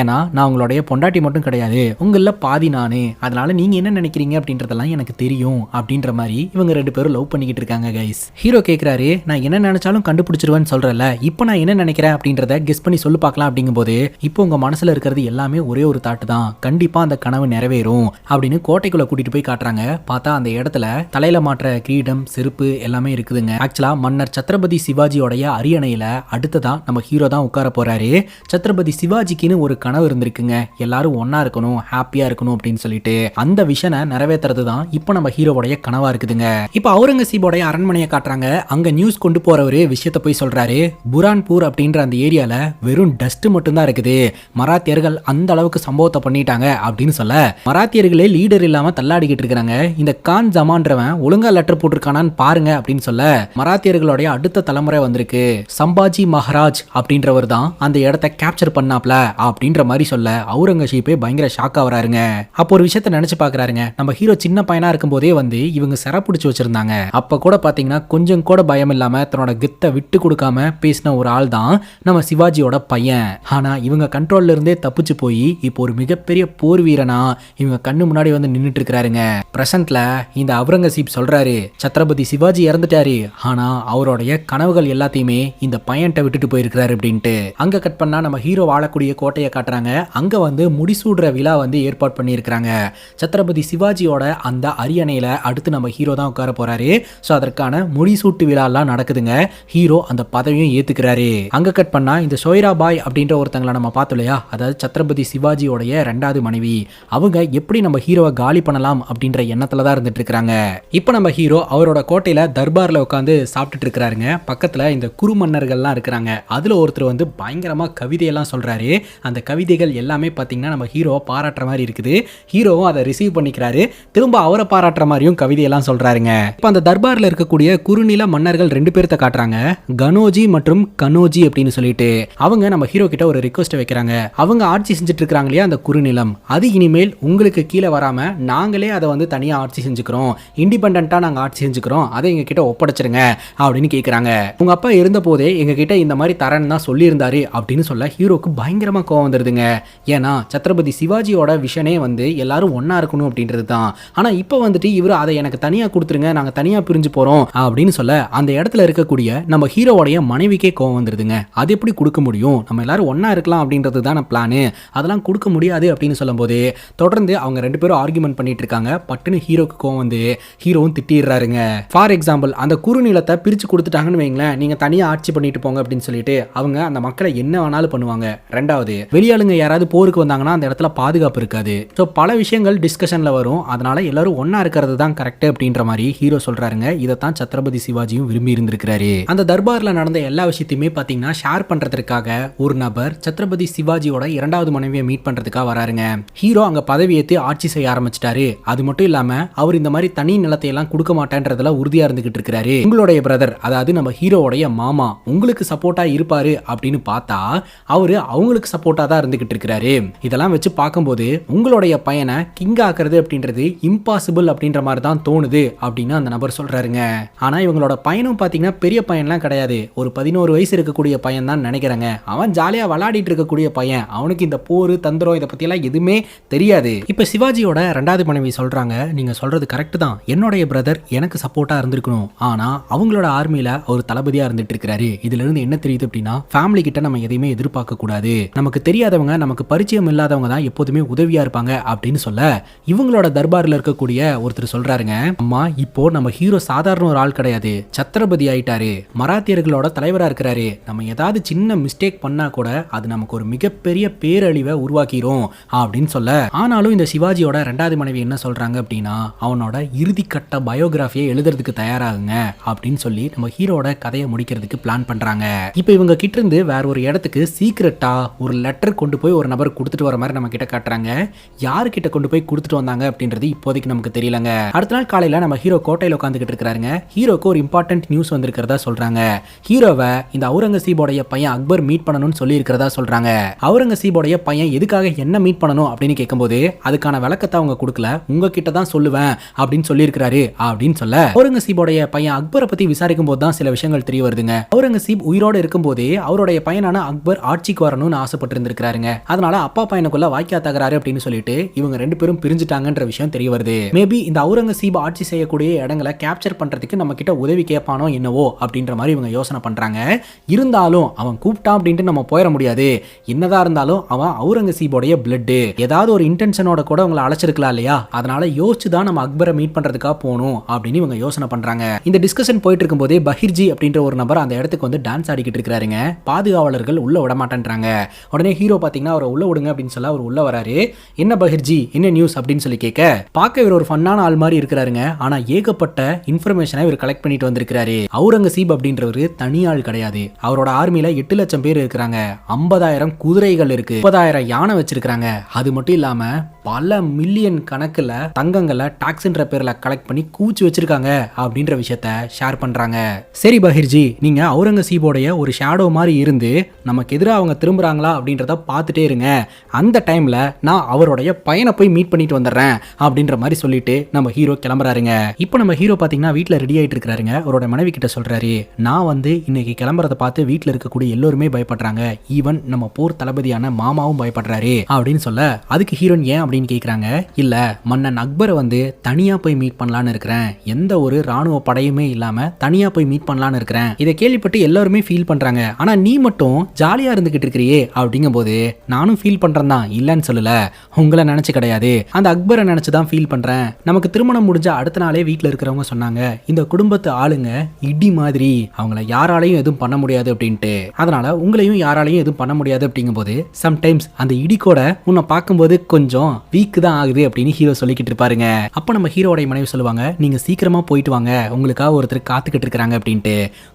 ஏன்னா நான் உங்களுடைய பொண்டாட்டி மட்டும் கிடையாது, உங்கள பாதி நானு, அதனால நீங்க என்ன நினைக்கிறீங்க அப்படின்றதெல்லாம் எனக்கு தெரியும் அப்படின்ற மாதிரி இவங்க ரெண்டு பேரும் லவ் பண்ணிக்கிட்டு இருக்காங்க கைஸ். ஹீரோ கேட்கிறாரு, நான் என்ன நினைச்சாலும் கண்டுபிடிச்சிருவேன்னு சொல்றேன்ல, இப்போ நான் என்ன நினைக்கிறேன் அப்படின்றத கெஸ் பண்ணி சொல்லி பார்க்கலாம் அப்படிங்கும்போது, இப்போ உங்க மனசுல இருக்கிறது எல்லாமே ஒரே ஒரு தாட்டு தான், கண்டிப்பா அந்த கனவு நிறைவேறும் அப்படின்னு கோட்டைக்குள்ள கூட்டிட்டு போய் காட்டுறாங்க. பார்த்தா அந்த இடத்துல தலையில மாற்ற கிரீடம், செருப்பு எல்லாமே இருக்குதுங்க. ஆக்சுவலா மன்னர் சத்ரபதி சிவாஜியோடைய அரியணையில அடுத்ததா நம்ம ஹீரோ தான் உட்கார போறாரு. சத்ரபதி சிவாஜிக்குன்னு ஒரு கனவு இருந்திருக்குங்க, எல்லாரும் ஒன்னா இருக்கணும், ஹாப்பியா இருக்கணும் அப்படின்னு சொல்லிட்டு. அந்த விஷனை நிறைவேற்றுறது தான் இப்போ நம்ம ஹீரோவுடைய கனவா இருக்குதுங்க. இப்போ அவுரங்கசீபோடைய அரண்மனையை காட்டுறாங்க. அங்க நியூஸ் கொண்டு போறவரு விஷயத்தை போய் சொல்றாரு. புரான்பூர் அப்படின்ற அந்த ஏரியால வெறும் டஸ்ட் மட்டும் தான் இருக்குது, மராத்தியர்கள் அந்த அளவுக்கு சம்பவத்தை பண்ணிட்டாங்க அப்படின்னு சொல்ல, மராத்தியர்களே லீடர் இல்லாம தள்ளாடிக்கிட்டு இருக்காங்க, இந்த கான் ஜமான்றவன் ஒழுங்கா லெட்டர் போட்டிருக்கானான்னு பாருங்க அப்படின்னு சொல்ல, மராத்தியர்களுடைய அடுத்த தலைமுறை வந்திருக்கு, சம்பாஜி மகாராஜ் அப்படின்றவர் தான் அந்த இடத்தை கேப்சர் பண்ணாப்ல அப்படின்ற மாதிரி சொல்ல, அவுரங்கசீப்பே பயங்கர ஷாக் ஆகுறாருங்க. அப்போ ஒரு விஷயத்தை நினைச்சு பாக்குறாருங்க, நம்ம ஹீரோ சின்ன பையனா இருக்கும் போதே வந்து இவங்க சிறப்பிடிச்சு வச்சிருந்தாங்க, அப்ப கூட பாத்தீங்கன்னா கொஞ்சம் கூட பயம் இல்லாம தன்னோட கித்த விட்டு கொடுக்காம பேசின ஒரு ஆள் தான் நம்ம சிவாஜியோட பையன். ஆனா இவங்க கண்ட்ரோல்ல இருந்தே தப்பிச்சு போய் இப்போ ஒரு மிகப்பெரிய போர் வீரனா இவங்க கண்ணு முன்னாடி வந்து நின்னுட்டு இருக்காருங்க. பிரசன்ட்ல இந்த அவுரங்கசீப் சொல்றாரு, சத்ரபதி சிவாஜி இறந்துட்டாரு, ஆனா அவருடைய கனவுகள் எல்லாத்தையுமே இந்த பையன்ட்ட விட்டுட்டு போயிருக்கிறாரு அப்படின்ட்டு. அங்க கட் பண்ணா நம்ம ஹீரோ வாழக்கூடிய கோட்டையை காட்டுறாங்க. அங்க வந்து முடிசூடுற விழா வந்து ஏற்பாடு பண்ணியிருக்கிறாங்க. சத்ரபதி சிவாஜியோட அந்த அரியணையில அடுத்து நம்ம ஹீரோ தான் உட்கார போறாரு. ஸோ அதற்கான முடிசூட்டு விழாலாம் நடக்குதுங்க. ஹீரோ அந்த பதவியும் ஏத்துக்கிறாரு. அங்க கட் பண்ணா இந்த சோய்ராபாய் அப்படின்ற ஒருத்தங்களை நம்ம பார்த்தோம் இல்லையா, அதாவது சத்ரபதி சிவாஜியோடைய 2வது மனைவி, அவங்க எப்படி நம்ம ஹீரோவை காலி பண்ணலாம் அப்படின்ற எண்ணத்துல தான் இருந்துட்டு இருக்காங்க. இப்போ நம்ம ஹீரோ அவரோட கோட்டையில தர்பார்ல உட்காந்து சாப்பிட்டுட்டு இருக்கிறாருங்க. பக்கத்துல இந்த குரு மன்னர்கள்லாம் இருக்கிறாங்க. அதுல ஒருத்தர் வந்து பயங்கரமா கவிதையெல்லாம் சொல்றாரு. அந்த கவிதைகள் எல்லாமே பாத்தீங்கன்னா நம்ம ஹீரோவை பாராட்டுற மாதிரி இருக்குது. ஹீரோவும் அதை ரிசீவ் பண்ணிக்கிறாரு, திரும்ப அவரை பாராட்டுற மாதிரியும் கவிதையெல்லாம் சொல்றாருங்க. இப்போ அந்த தர்பார்ல இருக்கக்கூடிய குறுநில மன்னர்கள் 2 பேர்த்த காட்டுறாங்க, கனோஜி மற்றும் கனோஜி அப்படின்னு சொல்லிட்டு. அவங்க நம்ம ஹீரோ கிட்ட ஒரு ரிக்வெஸ்ட் வைக்கிறாங்க. அவங்க ஆட்சி செஞ்சுட்டு இருக்காங்க இல்லையா அந்த குறுநிலம், அது இனிமேல் உங்களுக்கு கீழே வராம நாங்களே அதை வந்து தனியா ஆட்சி செஞ்சுக்கிறோம், இண்டிபெண்டா நாங்க ஆட்சி செஞ்சுக்கிறோம், அதை எங்க கிட்ட ஒப்படைச்சிருங்க அப்படின்னு கேட்கிறாங்க. உங்க அப்பா இருந்த போதே எங்க கிட்ட இந்த மாதிரி தரேன்னு தான் சொல்லி இருந்தாரு அப்படின்னு சொல்ல ஹீரோக்கு பயங்கரமா கோவம் வந்துருதுங்க. ஏன்னா சத்ரபதி சிவாஜியோட விஷனே வந்து எல்லாரும் ஒன்னா இருக்கணும் அப்படின்றது தான். ஆனா இப்போ வந்துட்டு இவர் அதை எனக்கு தனியா கொடுத்துருங்க, நாங்க தனியா பிரிஞ்சு போறோம் அப்படின்னு சொல்ல, அந்த இடத்துல இருக்கக்கூடிய நம்ம ஹீரோவோடைய மனைவிக்கே கோவம் வந்துருதுங்க. அது எப்படி கொடுக்க முடியும், நம்ம எல்லாரும் ஒன்னா இருக்கலாம் அப்படின்றது தான் பிளானு, அதெல்லாம் கொடுக்க முடியாது அப்படின்னு சொல்லும் போது தொடர்ந்து அவங்க 2 பேரும் ஆர்குமெண்ட் பண்ணிட்டு இருக்காங்க. பட்டுன்னு ஹீரோக்கு கோவம் வந்து ஹீரோவும் திட்டிடுறாருங்க. ஃபார் எக்ஸாம்பிள் அந்த குறுநிலத்தை பிரிச்சு கொடுத்துட்டாங்கன்னு வைங்களேன், நீங்க தனியா ஆட்சி பண்ணிட்டு போங்க அப்படின்னு சொல்லிட்டு அவங்க அந்த மக்களை என்ன வேணாலும் பண்ணுவாங்க. 2வது வெளியாளுங்க யாராவது போருக்கு வந்தாங்கன்னா அந்த இடத்துல பாதுகாப்பு இருக்காது. ஸோ பல விஷயங்கள் டிஸ்கஷன்ல வரும், அதனால எல்லாரும் ஒன்னா இருக்கிறது தான் கரெக்ட் அப்படின்ற மாதிரி ஹீரோ சொல்றாருங்க. இதைத்தான் சத்ரபதி சிவாஜியும் விரும்பி இருந்திருக்கிறாரு. அந்த தர்பார்ல நடந்த எல்லா விஷயத்தையுமே பாத்தீங்கன்னா ஷேர் பண்றதுக்காக ஒரு நபர் சத்ரபதி சிவாஜியோட 2வது மனைவியை மீட் பண்றதுக்காக வராருங்க. ஹீரோ அங்க பதவி ஏற்று ஆட்சி செய்ய ஆரம்பிச்சிட்டாரு. அது மட்டும் இல்லாம அவர் இந்த மாதிரி தனி நிலத்தை எல்லாம் கொடுக்க மாட்டேன்றதுல உறுதியா இருந்துகிட்டு இருக்காரு. உங்களுடைய பிரதர், அதாவது நம்ம ஹீரோவுடைய மாமா உங்களுக்கு சப்போர்ட்டா இருப்பாரு அப்படின்னு பார்த்தா அவரு அவங்களுக்கு சப்போர்ட்டா தான் இருந்துகிட்டு இருக்காரு. இதெல்லாம் வச்சு பார்க்கும்போது உங்களுடைய பையனை கிங் ஆக்குறது அப்படின்றது இம்பாசிபிள் அப்படின்ற மாதிரி தான் தோணுது அப்படின்னு அந்த நபர் சொல்றாருங்க. ஆனா இவங்களோட பையனும் பாத்தீங்கன்னா பெரிய பையன்லாம் கிடையாது, ஒரு 11 வயசு இருக்கக்கூடிய பையன் தான் நினைக்கிறேங்க. அவன் ஜாலியா விளையாடிட்டு இருக்கக்கூடிய பையன், அவனுக்கு இந்த போர் தந்திரம் இதை பத்தி எல்லாம் எதுவுமே தெரியாது. இப்ப சிவாஜியோட 2வது மனைவி சொல்றாங்க, நீங்க சொல்றது கரெக்ட் தான், என்னுடைய பிரதர் எனக்கு சப்போர்ட்டா இருந்திருக்கணும், ஆனா அவங்களோட ஆர்மியில ஒரு தளபதியா இருந்துட்டு இருக்காரு. இதுல இருந்து என்ன தெரியுது அப்படின்னா, ஃபேமிலி கிட்ட நம்ம எதையுமே எதிர்பார்க்க கூடாது, நமக்கு தெரியாதவங்க நமக்கு பரிச்சயம் இல்லாதவங்க தான் எப்போதுமே உதவியா இருப்பாங்க அப்படின்னு சொல்ல, இவங்களோட தர்பார்ல இருக்கக்கூடிய ஒருத்தர் சொல்றாருங்க, அம்மா இப்போ நம்ம ஹீரோ சாதாரண ஒரு ஆள் கிடையாது, சத்ரபதி ஆயிட்டாரு, மராத்தியர்களோட தலைவரா இருக்கிறாரு, நம்ம ஏதாவது சின்ன மிஸ்டேக் பண்ணா கூட அது நமக்கு ஒரு மிகப்பெரிய பேரழிவை உருவாக்கிரும் அப்படின்னு சொல்ல, ஆனாலும் இந்த சிவாஜியோட 2வது மனைவி என்ன சொல்றாங்க அப்படின்னா, அவனோட இறுதி கட்ட பயோகிராஃபியை எழுதுறதுக்கு தயாராகுங்க அப்படின்னு சொல்லி நம்ம ஹீரோட கதையை முடிக்கிறதுக்கு பிளான் பண்றாங்க. இப்போ இவங்க கிட்ட இருந்து வேற ஒரு இடத்துக்கு சீக்கிரட்டா ஒரு லெட்டர் கொண்டு போய் ஒரு நபர் கொடுத்துட்டு வர மாதிரி நம்ம கிட்ட காட்டுறாங்க. யாரு கிட்ட கொண்டு போய் கொடுத்துட்டு வந்தாங்க அப்படின்றது இப்போதைக்கு நமக்கு தெரியலங்க. அடுத்த நாள் காலையில நம்ம ஹீரோ கோட்டையில உட்காந்துக்கிட்டு இருக்காருங்க. ஹீரோக்கு ஒரு இம்பார்ட்டன்ட் நியூஸ் வந்திருக்கிறதா சொல்றாங்க. ஹீரோவை இந்த அவுரங்கசீபோடைய பையன் அக்பர் மீட் பண்ணணும்னு சொல்லி இருக்கிறதா சொல்றாங்க. அவுரங்கசீபோடைய பையன் எதுக்காக என்ன மீட் பண்ணணும் அப்படின்னு கேட்கும்போது அதுக்கான விளக்கத்தை அவங்க கொடுக்கல, உங்ககிட்ட தான் சொல்லுவேன் அப்படின்னு சொல்லியிருக்கிறாரு அப்படின்னு சொல்ல அவுரங்கசீபோடைய பையன் அக்பரை பத்தி விசாரிக்கும் போது தான் சில விஷயங்கள் தெரிய வருதுங்க. அவுரங்கசீப் உயிரோடு இருக்கும்போதே அவருடைய பையனான அக்பர் ஆட்சிக்கு வரணும்னு ஆசைப்பட்டு இருந்திருக்காருங்க. அதனால அப்பா பையனுக்குள்ள வாய்க்கா தகராறு அப்படின்னு சொல்லிட்டு இவங்க ரெண்டு பேரும் பிரிஞ்சுட்டாங்கன்ற விஷயம் தெரிய வருது. மேபி இந்த அவுரங்கசீப் ஆட்சி செய்யக்கூடிய இடங்களை கேப்சர் பண்றதுக்கு நம்ம கிட்ட உதவி கேட்பானோ என்னவோ அப்படின்ற மாதிரி இவங்க யோசனை பண்றாங்க. இருந்தாலும் அவன் கூப்பிட்டான் அப்படின்ட்டு நம்ம போயிட முடியாது. என்னதான் இருந்தாலும் அவன் அவுரங்கசீபோடைய பிளட், ஏதாவது ஒரு இன்டென்ஷனோட கூட உங்களை அழைச்சிருக்கலாம் இல்லையா, அதனால யோசிச்சு தான் நம்ம அக்பரை மீட் பண்றதுக்காக போகணும் அப்படின்னு இவங்க யோசனை பண்றாங்க. இந்த டிஸ்கஷன் போயிட்டு இருக்கும் போதே பஹிர்ஜி அப்படின்ற ஒரு நபர் அந்த இடத்துக்கு வந்து டான்ஸ் ஆடிக்கிட்டு இருக்காருங்க. பாதுகாவலர்கள் உள்ள விட மாட்டேன்றாங்க. உடனே ஹீரோ பாத்தீங்கன்னா அவரை உள்ள விடுங்க அப்படின்னு சொல்ல அவர் உள்ள வராரு. என்ன பஹிர்ஜி, என்ன நியூஸ் அப்படின்னு சொல்லி கேட்க, பார்க்க இவர் ஒரு ஃபன்னான ஆள் மாதிரி இருக்கிறாருங்க. ஆனா ஏகப்பட்ட இன்ஃபர்மேஷனை இவர் கலெக்ட் பண்ணிட்டு வந்திருக்காரு. அவுரங்கசீப் அப்படின்றவரு தனியாள் கிடையாது. அவரோட ஆர்மியில 8 லட்சம் பேர் இருக்கிறாங்க, 50,000 குதிரைகள் இருக்கு, 30,000 யானை வச்சிருக்காங்க. அது மட்டும் இல்லாம பல மில்லியன் கணக்குல தங்கங்களை டாக்ஸ்ன்ற பேர்ல கலெக்ட் பண்ணி கூச்சு வச்சிருக்காங்க அப்படின்ற விஷயத்த ஷேர் பண்றாங்க. சரி பஹிர்ஜி, நீங்க அவுரங்கசீபோடைய ஒரு ஷேடோ மாதிரி இருந்து நமக்கு எதிராக அவங்க திரும்புறாங்களா அப்படின்றத பார்த்துட்டே இருங்க. அந்த டைம்ல நான் அவருடைய பையனை போய் மீட் பண்ணிட்டு வந்துடுறேன் அப்படின்ற மாதிரி சொல்லிட்டு நம்ம ஹீரோ கிளம்புறாருங்க. இப்போ நம்ம ஹீரோ பாத்தீங்கன்னா வீட்டுல ரெடி ஆயிட்டு இருக்காருங்க. அவரோட மனைவி கிட்ட சொல்றாரு, நான் வந்து இன்னைக்கு கிளம்புறத பார்த்து வீட்டுல இருக்கக்கூடிய எல்லோருமே பயப்படுறாங்க, ஈவன் நம்ம போர் தளபதியான மாமாவும் பயப்படுறாரு அப்படின்னு சொல்ல, அதுக்கு ஹீரோன் ஏன் அப்படின்னு கேக்குறாங்க. இல்ல, மன்னன் அக்பரை வந்து தனியா போய் மீட் பண்ணலான்னு இருக்கிறேன், எந்த ஒரு ராணுவ படையுமே இல்லாம தனியா போய் மீட் பண்ணலான்னு இருக்கிறேன். இதை கேள்விப்பட்டு எல்லாருமே ஃபீல் பண்றாங்க. ஆனா நீ மட்டும் ஜாலியா இருந்துகிட்டு இருக்கிறியே அப்படிங்கும் போது நானும் ஃபீல் பண்றேன் தான், இல்லன்னு சொல்லல, உங்களை நினைச்சு கிடையாது, அந்த அக்பரை நினைச்சுதான் ஃபீல் பண்றேன். நமக்கு திருமணம் முடிஞ்ச அடுத்த நாளே வீட்டுல இருக்கிறவங்க சொன்னாங்க, இந்த குடும்பத்து ஆளுங்க இடி மாதிரி, அவங்கள யாராலையும் எதுவும் பண்ண முடியாது அப்படின்ட்டு, அதனால உங்களையும் யாராலையும் எதுவும் பண்ண முடியாது அப்படிங்கும் போது சம்டைம்ஸ் அந்த இடி கூட உன்னை பார்க்கும்போது கொஞ்சம் வீக் தான் ஆகுது அப்படின்னு ஹீரோ சொல்லிக்கிட்டு இருப்பாருங்க. அப்ப நம்ம ஹீரோடைய மனைவி சொல்லுவாங்க, நீங்க சீக்கிரமா போயிட்டு வாங்க, உங்களுக்காக ஒருத்தர் காத்துக்கிட்டு இருக்காங்க அப்படின்ட்டு.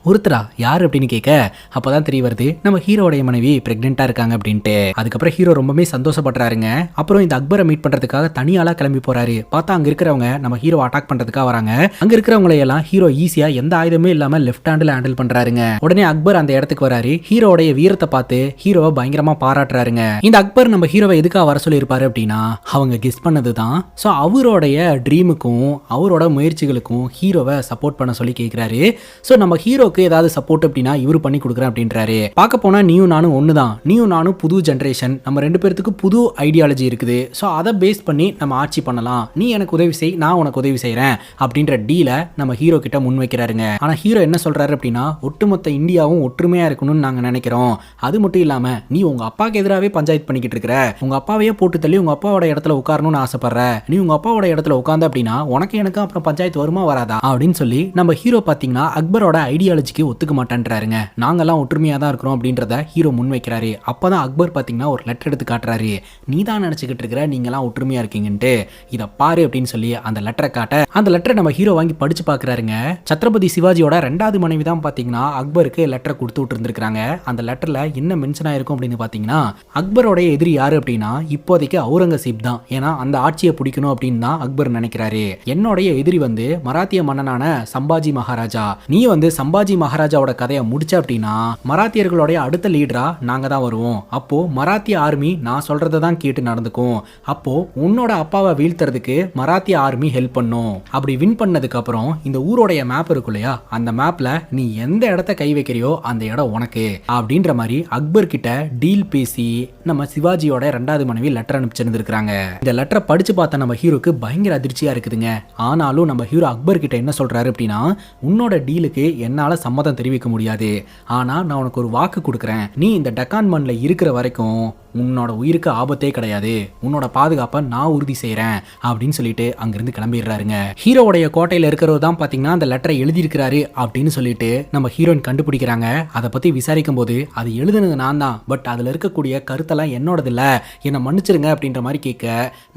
ஒருத்தரா, யார் அப்படின்னு கேட்க, அப்பதான் தெரிய வருது நம்ம ஹீரோடைய மனைவி பிரெக்னெண்டா இருக்காங்க அப்படின்ட்டு. அதுக்கப்புறம் ஹீரோ ரொம்பவே சந்தோஷப்படுறாருங்க. அப்புறம் இந்த அக்பரை மீட் பண்றதுக்காக தனியாளா கிளம்பி போறாரு. பார்த்தா அங்க இருக்கிறவங்க நம்ம ஹீரோ அட்டாக் பண்றதுக்காக வராங்க. அங்க இருக்கிறவங்களை எல்லாம் ஹீரோ ஈஸியா எந்த ஆயுதமே இல்லாம லெஃப்ட் ஹேண்ட்ல ஹேண்டில் பண்றாருங்க. உடனே அக்பர் அந்த இடத்துக்கு வராரு. ஹீரோடைய வீரத்தை பார்த்து ஹீரோவை பயங்கரமா பாராட்டுறாருங்க. இந்த அக்பர் நம்ம ஹீரோவை எதுக்காக வர சொல்லி இருப்பாரு அப்படின்னா, அவங்க கெஸ் பண்ணதுதான். சோ அவருடைய ட்ரீமுக்கும் அவரோட முயற்சிகளுக்கும் ஹீரோவை சப்போர்ட் பண்ண சொல்லி கேட்கிறாரு. சோ நம்ம ஹீரோக்கு ஏதாவது சப்போர்ட் அப்படின்னா இவரு பண்ணி கொடுக்குறேன் அப்படின்றாரு. பார்க்க போனா நீயும் நானும் ஒண்ணுதான், நீயும் நானும் புது ஜெனரேஷன், நம்ம ரெண்டு பேருக்கு புது ஐடியாலஜி இருக்குது. சோ அதை பேஸ் பண்ணி நம்ம ஆட்சி பண்ணலாம், நீ எனக்கு உதவி செய், நான் உனக்கு உதவி செய்யறேன் அப்படின்ற டீல நம்ம ஹீரோ கிட்ட முன் வைக்கிறாருங்க. ஆனா ஹீரோ என்ன சொல்றாரு அப்படின்னா, ஒட்டுமொத்த இந்தியாவும் ஒற்றுமையா இருக்கணும்னு நாங்க நினைக்கிறோம், அது மட்டும் இல்லாம நீ உங்க அப்பாக்கு எதிராகவே பஞ்சாயத்து பண்ணிக்கிட்டு இருக்கிற, உங்க அப்பாவையே போட்டு தள்ளி உங்க அப்பாவோட இடத்துல உட்காரணும்னு ஆசைப்படுற, நீ உங்க அப்பாவோட இடத்துல உட்கார்ந்த அப்படின்னா உனக்கு எனக்கு அப்புறம் பஞ்சாயத்து வருமா வராதா அப்படின்னு சொல்லி நம்ம ஹீரோ பாத்தீங்கன்னா அக்பரோட ஐடியாலஜிக்கு ஒத்துக்க மாட்டேன்றாருங்க. நாங்கெல்லாம் ஒற்றுமையா தான் இருக்கிறோம் அப்படின்றத ஹீரோ முன் வைக்கிறாரு. அப்பதான் அக்பர் பாத்தீங்கன்னா ஒரு லெட்டர் எடுத்து காட்டுறாரு, நீ தான் நினைச்சுக்கிட்டு இருக்கிற நீங்கெல்லாம் ஒற்றுமையா இருக்கீங்கன்ட்டு, இதை பாரு அப்படின்னு சொல்லி அந்த லெட்டரை காட்ட, அந்த லெட்டரை நம்ம ஹீரோ வாங்கி படிச்சு பாக்குறாருங்க. சத்ரபதி சிவாஜியோட 2வது மனைவி தான் பாத்தீங்கன்னா அக்பருக்கு லெட்டரை கொடுத்து விட்டு இருந்திருக்காங்க. அந்த லெட்டர்ல என்ன மென்ஷன் ஆயிருக்கும் அப்படின்னு பாத்தீங்கன்னா, அக்பரோட எதிரி யாரு அப்படின்னா இப்போதைக்கு அவுரங்கசீப் தான். ஏன்னா அந்த ஆட்சியை பிடிக்கணும் அப்படின்னு தான் அக்பர் நினைக்கிறாரு. என்னுடைய எதிரி வந்து மராத்திய மன்னனான சம்பாஜி மகாராஜா. நீ வந்து சம்பாஜி மகாராஜாவோட கதையை முடிச்ச அப்படின்னா மராத்தியர்களுடைய அடுத்த லீடரா நாங்க தான் வருவோம். அப்போ மராத்திய ஆர்மி நான் சொல்றதை தான் கேட்டு நடந்துக்கும். அப்போ உன்னோட அப்பாவை வீழ்த்துறதுக்கு மராத்திய ஆர்மி ஹெல்ப் பண்ணும். அப்படி வின் பண்ணதுக்கு அப்புறம் இந்த ஊரோடைய மேப் இருக்கு இல்லையா, அந்த மேப்ல நீ எந்த இடத்த கை வைக்கிறியோ அந்த இடம் உனக்கு அப்படின்ற மாதிரி அக்பர் கிட்ட டீல் பேசி நம்ம சிவாஜியோட 2வது மனைவி லெட்டர் அனுப்பிச்சிருந்திருக்காங்க. இந்த லெட்டரை படிச்சு பார்த்த நம்ம ஹீரோக்கு பயங்கர அதிர்ச்சியா இருக்குதுங்க. ஆனாலும் நம்ம ஹீரோ அக்பர் கிட்ட என்ன சொல்றாரு அப்படின்னா, உன்னோட டீலுக்கு என்னால சம்மதம் தெரிவிக்க முடியாது, ஆனா நான் உனக்கு ஒரு வாக்கு கொடுக்குறேன், நீ இந்த டெக்கான் மண்ல இருக்கிற வரைக்கும் உன்னோட உயிருக்கு ஆபத்தே கிடையாது, உன்னோட பாதுகாப்பை நான் உறுதி செய்யறேன் அப்படின்னு சொல்லிட்டு அங்கிருந்து கிளம்பிடுறாருங்க. ஹீரோடைய கோட்டையில இருக்கிறவர் தான் பாத்தீங்கன்னா அந்த லெட்டரை எழுதியிருக்கிறாரு அப்படின்னு சொல்லிட்டு நம்ம ஹீரோயின் கண்டுபிடிக்கிறாங்க. அதை பத்தி விசாரிக்கும் போது அது எழுதுனது நான் தான், பட் அதுல இருக்கக்கூடிய கருத்தெல்லாம் என்னோடது இல்ல, என்னை மன்னிச்சிருங்க அப்படின்ற மாதிரி கேட்க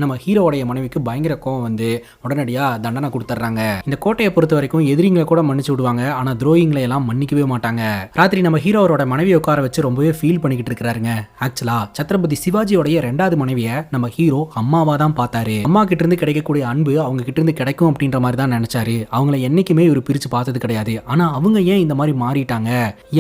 நம்ம ஹீரோடைய மனைவிக்கு பயங்கர கோவம் வந்து உடனடியா தண்டனை கொடுத்துட்றாங்க. இந்த கோட்டையை பொறுத்த வரைக்கும் எதிரிங்களை கூட மன்னிச்சு விடுவாங்க, ஆனா துரோகிங்களை எல்லாம் மன்னிக்கவே மாட்டாங்க. ராத்திரி நம்ம ஹீரோவோட மனைவி உட்கார வச்சு ரொம்பவே ஃபீல் பண்ணிக்கிட்டு இருக்கிறாருங்க. ஆக்சுவலா சத்ரபதி சிவாஜியோடைய 2வது மனைவியை நம்ம ஹீரோ அம்மாவா தான் பார்த்தாரு. அம்மா கிட்ட இருந்து கிடைக்கக்கூடிய அன்பு அவங்க கிட்ட இருந்து கிடைக்கும் அப்படின்ற மாதிரி தான் நினைச்சாரு. அவங்கள என்னைக்குமே இவர் பிரிச்சு பார்த்தது கிடையாது. ஆனா அவங்க ஏன் இந்த மாதிரி மாறிட்டாங்க,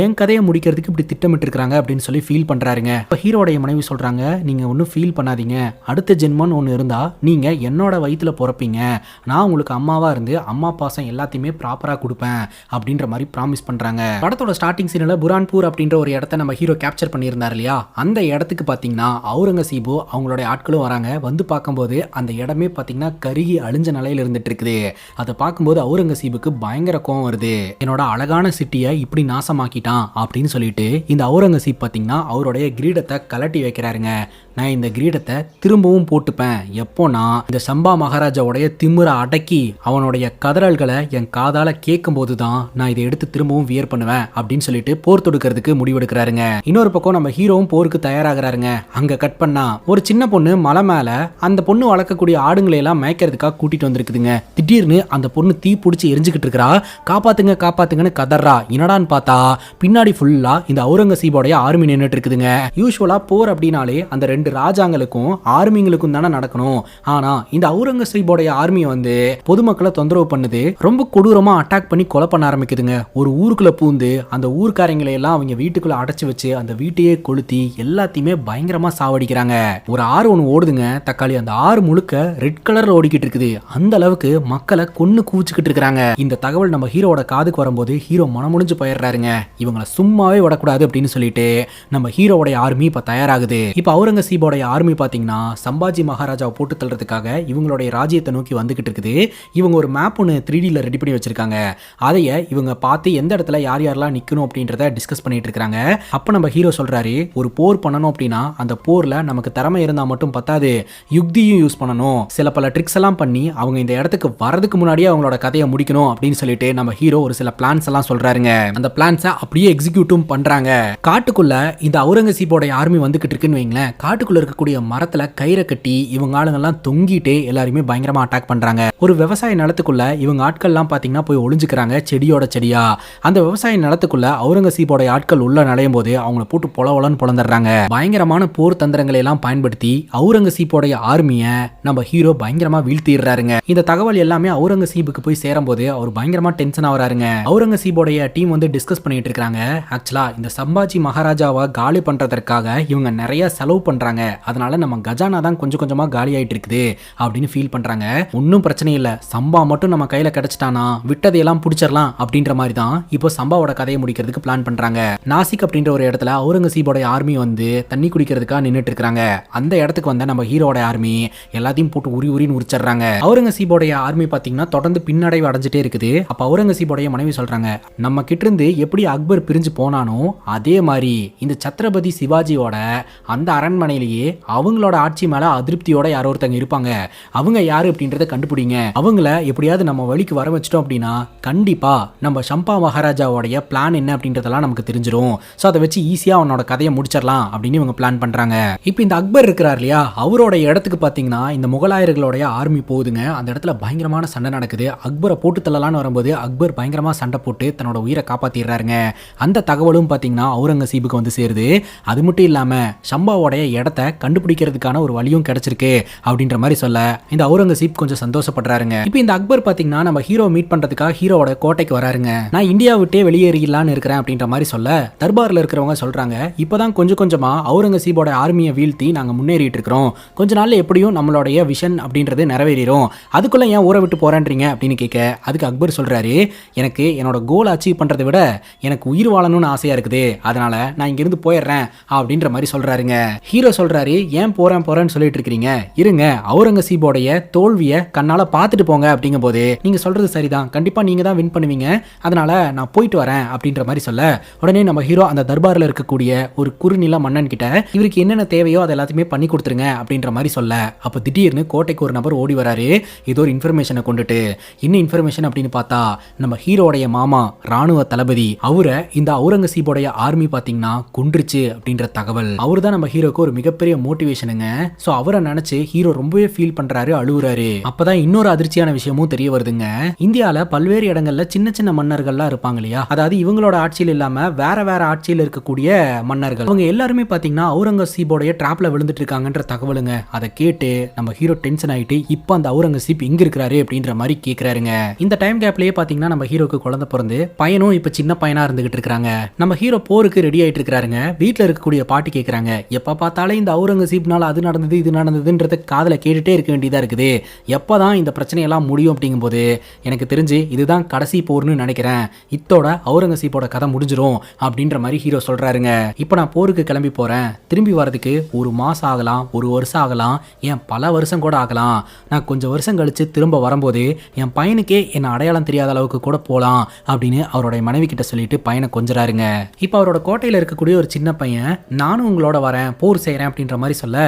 என் கதையை முடிக்கிறதுக்கு இப்படி திட்டமிட்டு இருக்காங்க அப்படின்னு சொல்லி ஃபீல் பண்றாருங்க. இப்ப ஹீரோடைய மனைவி சொல்றாங்க, நீங்க ஒன்னும் ஃபீல் பண்ணாதீங்க, அடுத்த ஜென்மம்னு ஒன்று இருந்தா நீங்க என்னோட வயிற்றுல பிறப்பீங்க, நான் உங்களுக்கு அம்மாவா இருந்து அம்மா பாசம் எல்லாத்தையுமே ப்ராப்பரா கொடுப்பேன் அப்படின்ற மாதிரி ப்ராமிஸ் பண்றாங்க. படத்தோட ஸ்டார்டிங் சீன்ல புரான்பூர் அப்படின்ற ஒரு இடத்தை நம்ம ஹீரோ கேப்சர் பண்ணியிருந்தார் இல்லையா, அந்த இடத்துக்கு பாத்தீங்கன்னா அவுரங்கசீபு அவங்களுடைய ஆட்களும் வராங்க. வந்து பார்க்கும்போது அந்த இடமே பாத்தீங்கன்னா கருகி அழிஞ்ச நிலையில இருந்துட்டு இருக்குது. அதை பார்க்கும்போது அவுரங்கசீபுக்கு பயங்கர கோவம் வருது. என்னோட அழகான சிட்டியை இப்படி நாசமாக்கிட்டான் அப்படின்னு சொல்லிட்டு இந்த அவுரங்கசீப் பாத்தீங்கன்னா அவருடைய கிரீடத்தை கலட்டி வைக்கிறாருங்க. நான் இந்த கிரீடத்தை திரும்பவும் போட்டுப்பேன் எப்போனா இந்த சம்பா மகாராஜாவுடைய திமிர அடக்கி அவனுடைய கதறல்களை என் காதால கேட்கும் போதுதான் நான் இதை எடுத்து திரும்பவும் வியர் பண்ணுவேன் அப்படின்னு சொல்லிட்டு போர் தொடுக்கிறதுக்கு முடிவெடுக்கிறாருங்க. இன்னொரு பக்கம் நம்ம ஹீரோவும் போருக்கு தயாராகிறாருங்க. அங்க கட் பண்ணா ஒரு சின்ன பொண்ணு மலை மேல அந்த பொண்ணு வளர்க்கக்கூடிய ஆடுங்களை எல்லாம் மேய்க்கிறதுக்காக கூட்டிட்டு வந்திருக்குதுங்க. திடீர்னு அந்த பொண்ணு தீ பிடிச்சி எரிஞ்சுக்கிட்டு இருக்கிறா. காப்பாத்துங்க காப்பாத்துங்கன்னு கதறா. என்னடான்னு பார்த்தா பின்னாடி ஃபுல்லா இந்த அவுரங்கசீபோடைய ஆர்மி நின்றுட்டு இருக்குதுங்க. யூசுவலா போர் அப்படின்னாலே அந்த 2 ராஜாங்களுக்கும் ஆர்மிங்களுக்கும் தானே நடக்கணும். ஆனா இந்த அவுரங்கசீபோடைய ஆர்மி வந்து பொதுமக்களை தொந்தரவு பண்ணுது, ரொம்ப கொடூரமா அட்டாக் பண்ணி கொலை பண்ண ஆரம்பிக்குதுங்க. ஒரு ஊருக்குள்ள பூந்து அந்த ஊர்க்காரங்களை எல்லாம் அவங்க வீட்டுக்குள்ள அடைச்சு வச்சு அந்த வீட்டையே கொளுத்தி எல்லாத்தையுமே பயங்கரமா சாவடிக்கிறாங்க. ஒரு ஆறு ஒன்று ஓடுதுங்க தக்காளி, அந்த ஆறு முழுக்க ரெட் கலர்ல ஓடிக்கிட்டு இருக்குது. அந்த அளவுக்கு மக்களை கொன்னு கூச்சிக்கிட்டு இருக்காங்க. இந்த தகவல் நம்ம ஹீரோட காதுக்கு வரும்போது ஹீரோ மனமுடிஞ்சு போயிடுறாருங்க. இவங்களை சும்மாவே விடக்கூடாது அப்படின்னு சொல்லிட்டு நம்ம ஹீரோடைய ஆர்மி இப்ப தயாராகுது. இப்ப அவுரங்கசீபோடைய ஆர்மி பாத்தீங்கன்னா சம்பாஜி மகாராஜாவை போட்டு தள்ளுறதுக்காக இவங்களுடைய ராஜ்யத்தை நோக்கி வந்துகிட்டு இருக்குது. இவங்க ஒரு மேப் ஒன்று 3Dல ரெடி பண்ணி வச்சிருக்காங்க. அதைய இவங்க பார்த்து எந்த இடத்துல யார் யாரெல்லாம் நிக்கணும் அப்படின்றத டிஸ்கஸ் பண்ணிட்டு இருக்காங்க. அப்ப நம்ம ஹீரோ சொல்றாரு, ஒரு போர் பண்ணணும் அப்படின்னா அந்த போர்ல நமக்கு திறமை இருந்தா மட்டும் பத்தாது, யுக்தியும் யூஸ் பண்ணணும், சில பல ட்ரிக்ஸ் எல்லாம் பண்ணி அவங்க இந்த இடத்துக்கு வரதுக்கு முன்னாடியே அவங்களோட கதையை முடிக்கணும் அப்படின்னு சொல்லிட்டு நம்ம ஹீரோ ஒரு சில பிளான்ஸ் எல்லாம் சொல்றாருங்க. அந்த பிளான்ஸை அப்படியே எக்ஸிக்யூட்டும் பண்றாங்க. காட்டுக்குள்ள இந்த அவுரங்கசீபோட ஆர்மி வந்துகிட்டு இருக்குன்னு வைங்களேன். காட்டுக்குள்ள இருக்கக்கூடிய மரத்துல கயிறை கட்டி இவங்க ஆளுங்கெல்லாம் தொங்கிட்டு எல்லாருமே பயங்கரமா அட்டாக் பண்றாங்க. ஒரு விவசாய நிலத்துக்குள்ள இவங்க ஆட்கள் எல்லாம் பாத்தீங்கன்னா போய் ஒளிஞ்சுக்கிறாங்க செடியோட செடியா. அந்த விவசாய நிலத்துக்குள்ள அவுரங்கசீபோட ஆட்கள் உள்ள நுழையும் போது அவங்கள போட்டு பொலவலன்னு பொழந்துடுறாங்க. பயங்கரமான போர் தந்திரங்களை எல்லாம் பயன்படுத்தி அவுரங்கசீபோடைய ஆர்மியை நம்ம ஹீரோ பயங்கரமா வீழ்த்திடுறாருங்க. இந்த தகவல் எல்லாமே அவுரங்கசீபுக்கு போய் சேரும் போது அவர் பயங்கரமா டென்ஷன் ஆகுறாருங்க. அவுரங்கசீபோடைய டீம் வந்து டிஸ்கஸ் பண்ணிட்டு இருக்காங்க. ஆக்சுவலா இந்த சம்பாஜி மகாராஜாவை காலி பண்றதற்காக இவங்க நிறைய செலவு பண்றாங்க, அதனால நம்ம கஜானா தான் கொஞ்சம் கொஞ்சமா காலி ஆயிட்டு இருக்குது அப்படின்னு ஃபீல் பண்றாங்க. ஒன்னும் பிரச்சனை இல்ல, சம்பா மட்டும் நம்ம கையில கிடைச்சிட்டானா விட்டதையெல்லாம் பிடிச்சிடலாம் அப்படின்ற மாதிரி தான் இப்போ சம்பாவோட கதையை முடிக்கிறதுக்கு பிளான் பண்றாங்க. நாசிக் அப்படின்ற ஒரு இடத்துல அவுரங்கசீபோட ஆர்மி வந்து தண்ணி குடிக்கிறதுக்காக நின்றுட்டு இருக்காங்க. அந்த இடத்துக்கு வந்த நம்ம ஹீரோட ஆர்மி எல்லாத்தையும் போட்டு உரின்னு உரிச்சிடுறாங்க. அவுரங்கசீபோடைய ஆர்மி பாத்தீங்கன்னா தொடர்ந்து பின்னடைவு அடைஞ்சிட்டே இருக்குது. அப்ப அவுரங்கசீபோடைய மனைவி சொல்றாங்க, நம்ம கிட்ட இருந்து எப்படி அக்பர் பிரிஞ்சு போனானோ அதே மாதிரி இந்த சத்ரபதி சிவாஜியோட அந்த அரண்மனையிலேயே அவங்களோட ஆட்சி மேல அதிருப்தியோட யாரோ ஒருத்தங்க இருப்பாங்க, அவங்க யாரு அப்படின்றத கண்டுபிடிங்க, அவங்கள எப்படியாவது நம்ம வழிக்கு வர வச்சிட்டோம் அப்படின்னா கண்டிப்பா நம்ம சம்பா மகாராஜாவோடைய பிளான் என்ன அப்படின்றதெல்லாம் நமக்கு தெரிஞ்சிடும். சோ அதை வச்சு ஈஸியா அவனோட கதையை முடிச்சிடலாம் அப்படின்னு இவங்க பிளான் பண்றாங்க. இப்போ இந்த அக்பர் இருக்கிறார் இல்லையா, அவரோட இடத்துக்கு பாத்தீங்கன்னா இந்த முகலாயர்களுடைய ஆர்மி போகுதுங்க. அந்த இடத்துல பயங்கரமான சண்டை நடக்குது. அக்பரை போட்டு தள்ளலான்னு வரும்போது அக்பர் பயங்கரமா சண்டை போட்டு தன்னோட உயிரை காப்பாத்திடுறாருங்க. அந்த தகவலும் பாத்தீங்கன்னா அவுரங்கசீபுக்கு வந்து சேருது. அது மட்டும் இல்லாம சம்பாவோடைய இடத்தை கண்டுபிடிக்கிறதுக்கான ஒரு வழியும் கிடைச்சிருக்கு அப்படின்ற மாதிரி சொல்ல இந்த அவுரங்கசீப் கொஞ்சம் சந்தோஷப்படுறாருங்க. இப்போ இந்த அக்பர் பாத்தீங்கன்னா நம்ம ஹீரோ மீட் பண்றதுக்காக ஹீரோவோட கோட்டைக்கு வராருங்க. நான் இந்தியா விட்டே வெளியேறிடலான்னு இருக்கிறேன் அப்படின்ற மாதிரி சொல்ல தர்பார்ல இருக்கிறவங்க சொல்றாங்க, இப்பதான் கொஞ்சம் கொஞ்சமா அவுரங்கசீபோட ஆர்மியை வீழ்த்தி நாங்க முன்னேறிட்டு இருக்கிறோம், கொஞ்ச நாள்ல எப்படியும் நம்மளுடைய விஷன் அப்படின்றது நிறைவேறிடும், அதுக்குள்ள ஏன் ஊரை விட்டு போறேன்றீங்க அப்படின்னு கேட்க அதுக்கு அக்பர் சொல்றாரு, எனக்கு என்னோட கோல் அச்சீவ் பண்றதை விட எனக்கு உயிர் வாழணும்னு ஆசையா இருக்குது, அதனால நான் இங்க இருந்து போயிடுறேன் அப்படின்ற மாதிரி சொல்றாருங்க. ஹீரோ சொல்றாரு, ஏன் போறேன்னு சொல்லிட்டு இருக்கீங்க, இருங்க அவுரங்கசீபோடைய தோல்வியை கண்ணால பார்த்துட்டு போங்க அப்படிங்கும் போது நீங்க சொல்றது சரிதான், கண்டிப்பா நீங்க தான் வின் பண்ணுவீங்க, அதனால நான் போயிட்டு வரேன் அப்படின்ற மாதிரி சொல்ல உடனே நம்ம ஹீரோ அந்த தர்பார்ல இருக்கக்கூடிய ஒரு குறுநில மன்னன் கிட்ட இவருக்கு என்னென்ன தேவையோ அதை எல்லாத்தையுமே பண்ணி கொடுத்துருங்க அப்படின்ற மாதிரி சொல்ல அப்ப திடீர்னு கோட்டைக்கு ஒரு நபர் ஓடி வராரு ஏதோ ஒரு இன்ஃபர்மேஷனை கொண்டுட்டு. என்ன இன்ஃபர்மேஷன் அப்படின்னு பார்த்தா நம்ம ஹீரோடைய மாமா ராணுவ தளபதி அவரை இந்த அவுரங்கசீபோடைய ஆர்மி பாத்தீங்கன்னா கொன்றுச்சு அப்படின்ற தகவல். அவரு தான் நம்ம ஹீரோக்கு ஒரு மிகப்பெரிய மோட்டிவேஷனுங்க. சோ அவரை நினைச்சு ஹீரோ ரொம்பவே ஃபீல் பண்றாரு, அழுகுறாரு. அப்பதான் இன்னொரு அதிர்ச்சியான விஷயமும் தெரிய வருதுங்க. இந்தியால பல்வேறு இடங்கள்ல சின்ன சின்ன மன்னர்கள்லாம் இருப்பாங்க இல்லையா, அதாவது இவங்களோட ஆட்சியில் இல்லாம வேற வேற ஆட்சியில் இருக்கக்கூடிய மன்னர்கள், அவங்க எல்லாருமே பாத்தீங்கன்னா அவுரங்கசீபோடைய டிராப்ல விழுந்துட்டு இருக்காங்கன்ற தகவலுங்க. அதை கேட்டு நம்ம ஹீரோ டென்ஷன் ஆயிட்டு இப்போ அந்த அவுரங்கசீப் எங்க இருக்கிறாரு அப்படின்ற மாதிரி கேக்குறாருங்க. இந்த டைம் கேப்லயே பாத்தீங்கன்னா நம்ம ஹீரோக்கு குழந்தை பிறந்து பையனும் இப்ப சின்ன பையனா இருந்துகிட்டு இருக்காங்க. நம்ம ஹீரோ போருக்கு ரெடி ஆயிட்டு இருக்காருங்க. வீட்டுல இருக்கக்கூடிய பாட்டி கேக்குறாங்க, எப்ப பார்த்தாலும் இந்த அவுரங்கசீப்னால அது நடந்தது இது நடந்ததுன்றத காதல கேட்டுட்டே இருக்க வேண்டியதா இருக்குது. எப்பதான் இந்த பிரச்சனையெல்லாம் முடியும் அப்படிங்கும் போது எனக்கு தெரிஞ்சு இதுதான் கடைசி போர்னு நினைக்கிறேன். இத்தோட அவுரங்கசீப்போட கதை முடிஞ்சிரும் அப்படின்ற மாதிரி ஹீரோ சொல்றாருங்க. இப்போ நான் போருக்கு கிளம்பி போறேன். திரும்பி வரதுக்கு ஒரு மாசம் ஆகலாம், ஒரு வருஷம் ஆகலாம், ஏன் பல வருஷம் கூட ஆகலாம். நான் கொஞ்சம் வருஷம் கழிச்சு திரும்ப வரும்போது என் பையனுக்கே என்ன அடையாளம் தெரியாத அளவுக்கு கூட போலாம் அப்படின்னு அவருடைய மனைவி கிட்ட சொல்லிட்டு பையனை கொஞ்சறாருங்க. இப்போ அவரோட கோட்டையில இருக்கக்கூடிய ஒரு சின்ன பையன் நானும் உங்களோட வரேன், போர் செய்யறேன் அப்படின்ற மாதிரி சொல்ல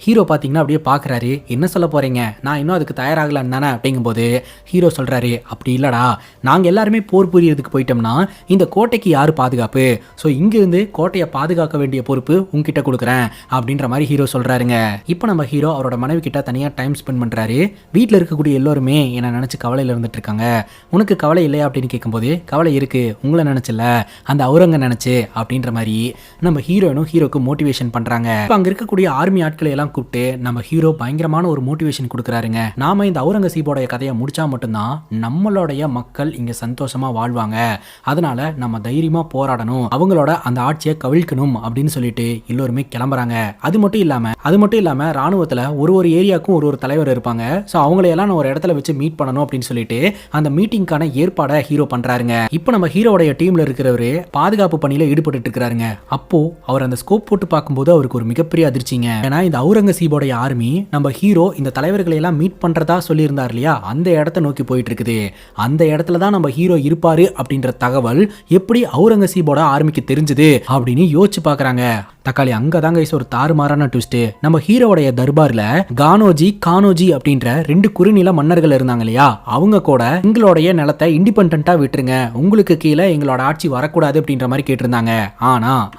ஹீரோ பாத்தீங்கன்னா அப்படியே பாக்குறாரு. என்ன சொல்ல போறீங்க, நான் இன்னும் அதுக்கு தயாராகலன்னு தானே அப்படிங்கும்போது ஹீரோ சொல்றாரு, அப்படி இல்லடா, நாங்க எல்லாருமே போர் புரியறதுக்கு போயிட்டோம்னா இந்த கோட்டைக்கு யாரு பாதுகாப்பு? ஸோ இங்கிருந்து கோட்டையை பாதுகாக்க வேண்டிய பொறுப்பு உங்ககிட்ட கொடுக்குறேன் அப்படின்ற மாதிரி ஹீரோ சொல்றாருங்க. இப்போ நம்ம ஹீரோ அவரோட மனைவி கிட்ட தனியாக டைம் ஸ்பெண்ட் பண்றாரு. வீட்டில் இருக்கக்கூடிய எல்லோருமே என்ன நினைச்சு கவலையில் இருந்துட்டு இருக்காங்க. உனக்கு கவலை இல்லையா அப்படின்னு கேட்கும்போது கவலை இருக்கு, உங்களை நினைச்சல அந்த அவுரங்க நினைச்சு அப்படின்ற மாதிரி நம்ம ஹீரோனும் ஹீரோக்கு மோட்டிவேஷன் பண்றாங்க. இப்போ அங்க இருக்கக்கூடிய ஆர்மி ஆட்களை எல்லாம் கூப்பிட்டு நம்ம ஹீரோ பயங்கரமான ஒரு மோட்டிவேஷன் கொடுக்குறாருங்க. நாம இந்த அவுரங்கசீபோட கதையை முடிச்சா மட்டும்தான் நம்மளுடைய மக்கள் இங்க சந்தோஷமா வாழ்வாங்க. அதனால நம்ம தைரியமா போராடணும், அவங்களோட அந்த ஆட்சியை கவிழ்க்கணும் அப்படின்னு சொல்லிட்டு எல்லோருமே கிளம்புறாங்க. அது மட்டும் இல்லாம ராணுவத்துல ஒரு ஏரியாவுக்கும் ஒரு தலைவர் இருப்பாங்க. ஸோ அவங்களையெல்லாம் நான் ஒரு இடத்துல வச்சு மீட் பண்ணணும் அப்படின்னு சொல்லிட்டு அந்த மீட்டிங்கான ஏற்பாடை ஹீரோ பண்றாருங்க. இப்போ நம்ம ஹீரோடைய டீம்ல இருக்கிறவரு பாதுகாப்பு பணியில ஈடுபட்டு இருக்கிறாருங்க. அப்போ அவர் அந்த ஸ்கோப் போட்டு பார்க்கும்போது அவருக்கு ஒரு மிகப்பெரிய அதிர்ச்சிங்க. ஏன்னா இந்த அவுரங்கசீபோடைய ஆர்மி நம்ம ஹீரோ இந்த தலைவர்களை எல்லாம் மீட் பண்றதா சொல்லியிருந்தார் இல்லையா, அந்த இடத்தை நோக்கி போயிட்டு இருக்குது. அந்த இடத்துல தான் நம்ம ஹீரோ இருப்பாரு அப்படின்ற தகவல் எப்படி அவுரங்கசீபோட ஆர்மிக்கு தெரிஞ்சது அப்படின்னு யோசிச்சு பாக்குறாங்க. தக்காளி அங்கதாங்க ஒரு தாறுமாறான ட்விஸ்ட். நம்ம ஹீரோடைய தர்பார்ல கானோஜி அப்படின்ற 2 குறுநில மன்னர்கள் இருந்தாங்க இல்லையா, அவங்க கூட எங்களுடைய நிலத்தை இண்டிபெண்டா விட்டுருங்க, உங்களுக்கு கீழே எங்களோட ஆட்சி வரக்கூடாது அப்படின்ற மாதிரி கேட்டிருந்தாங்க.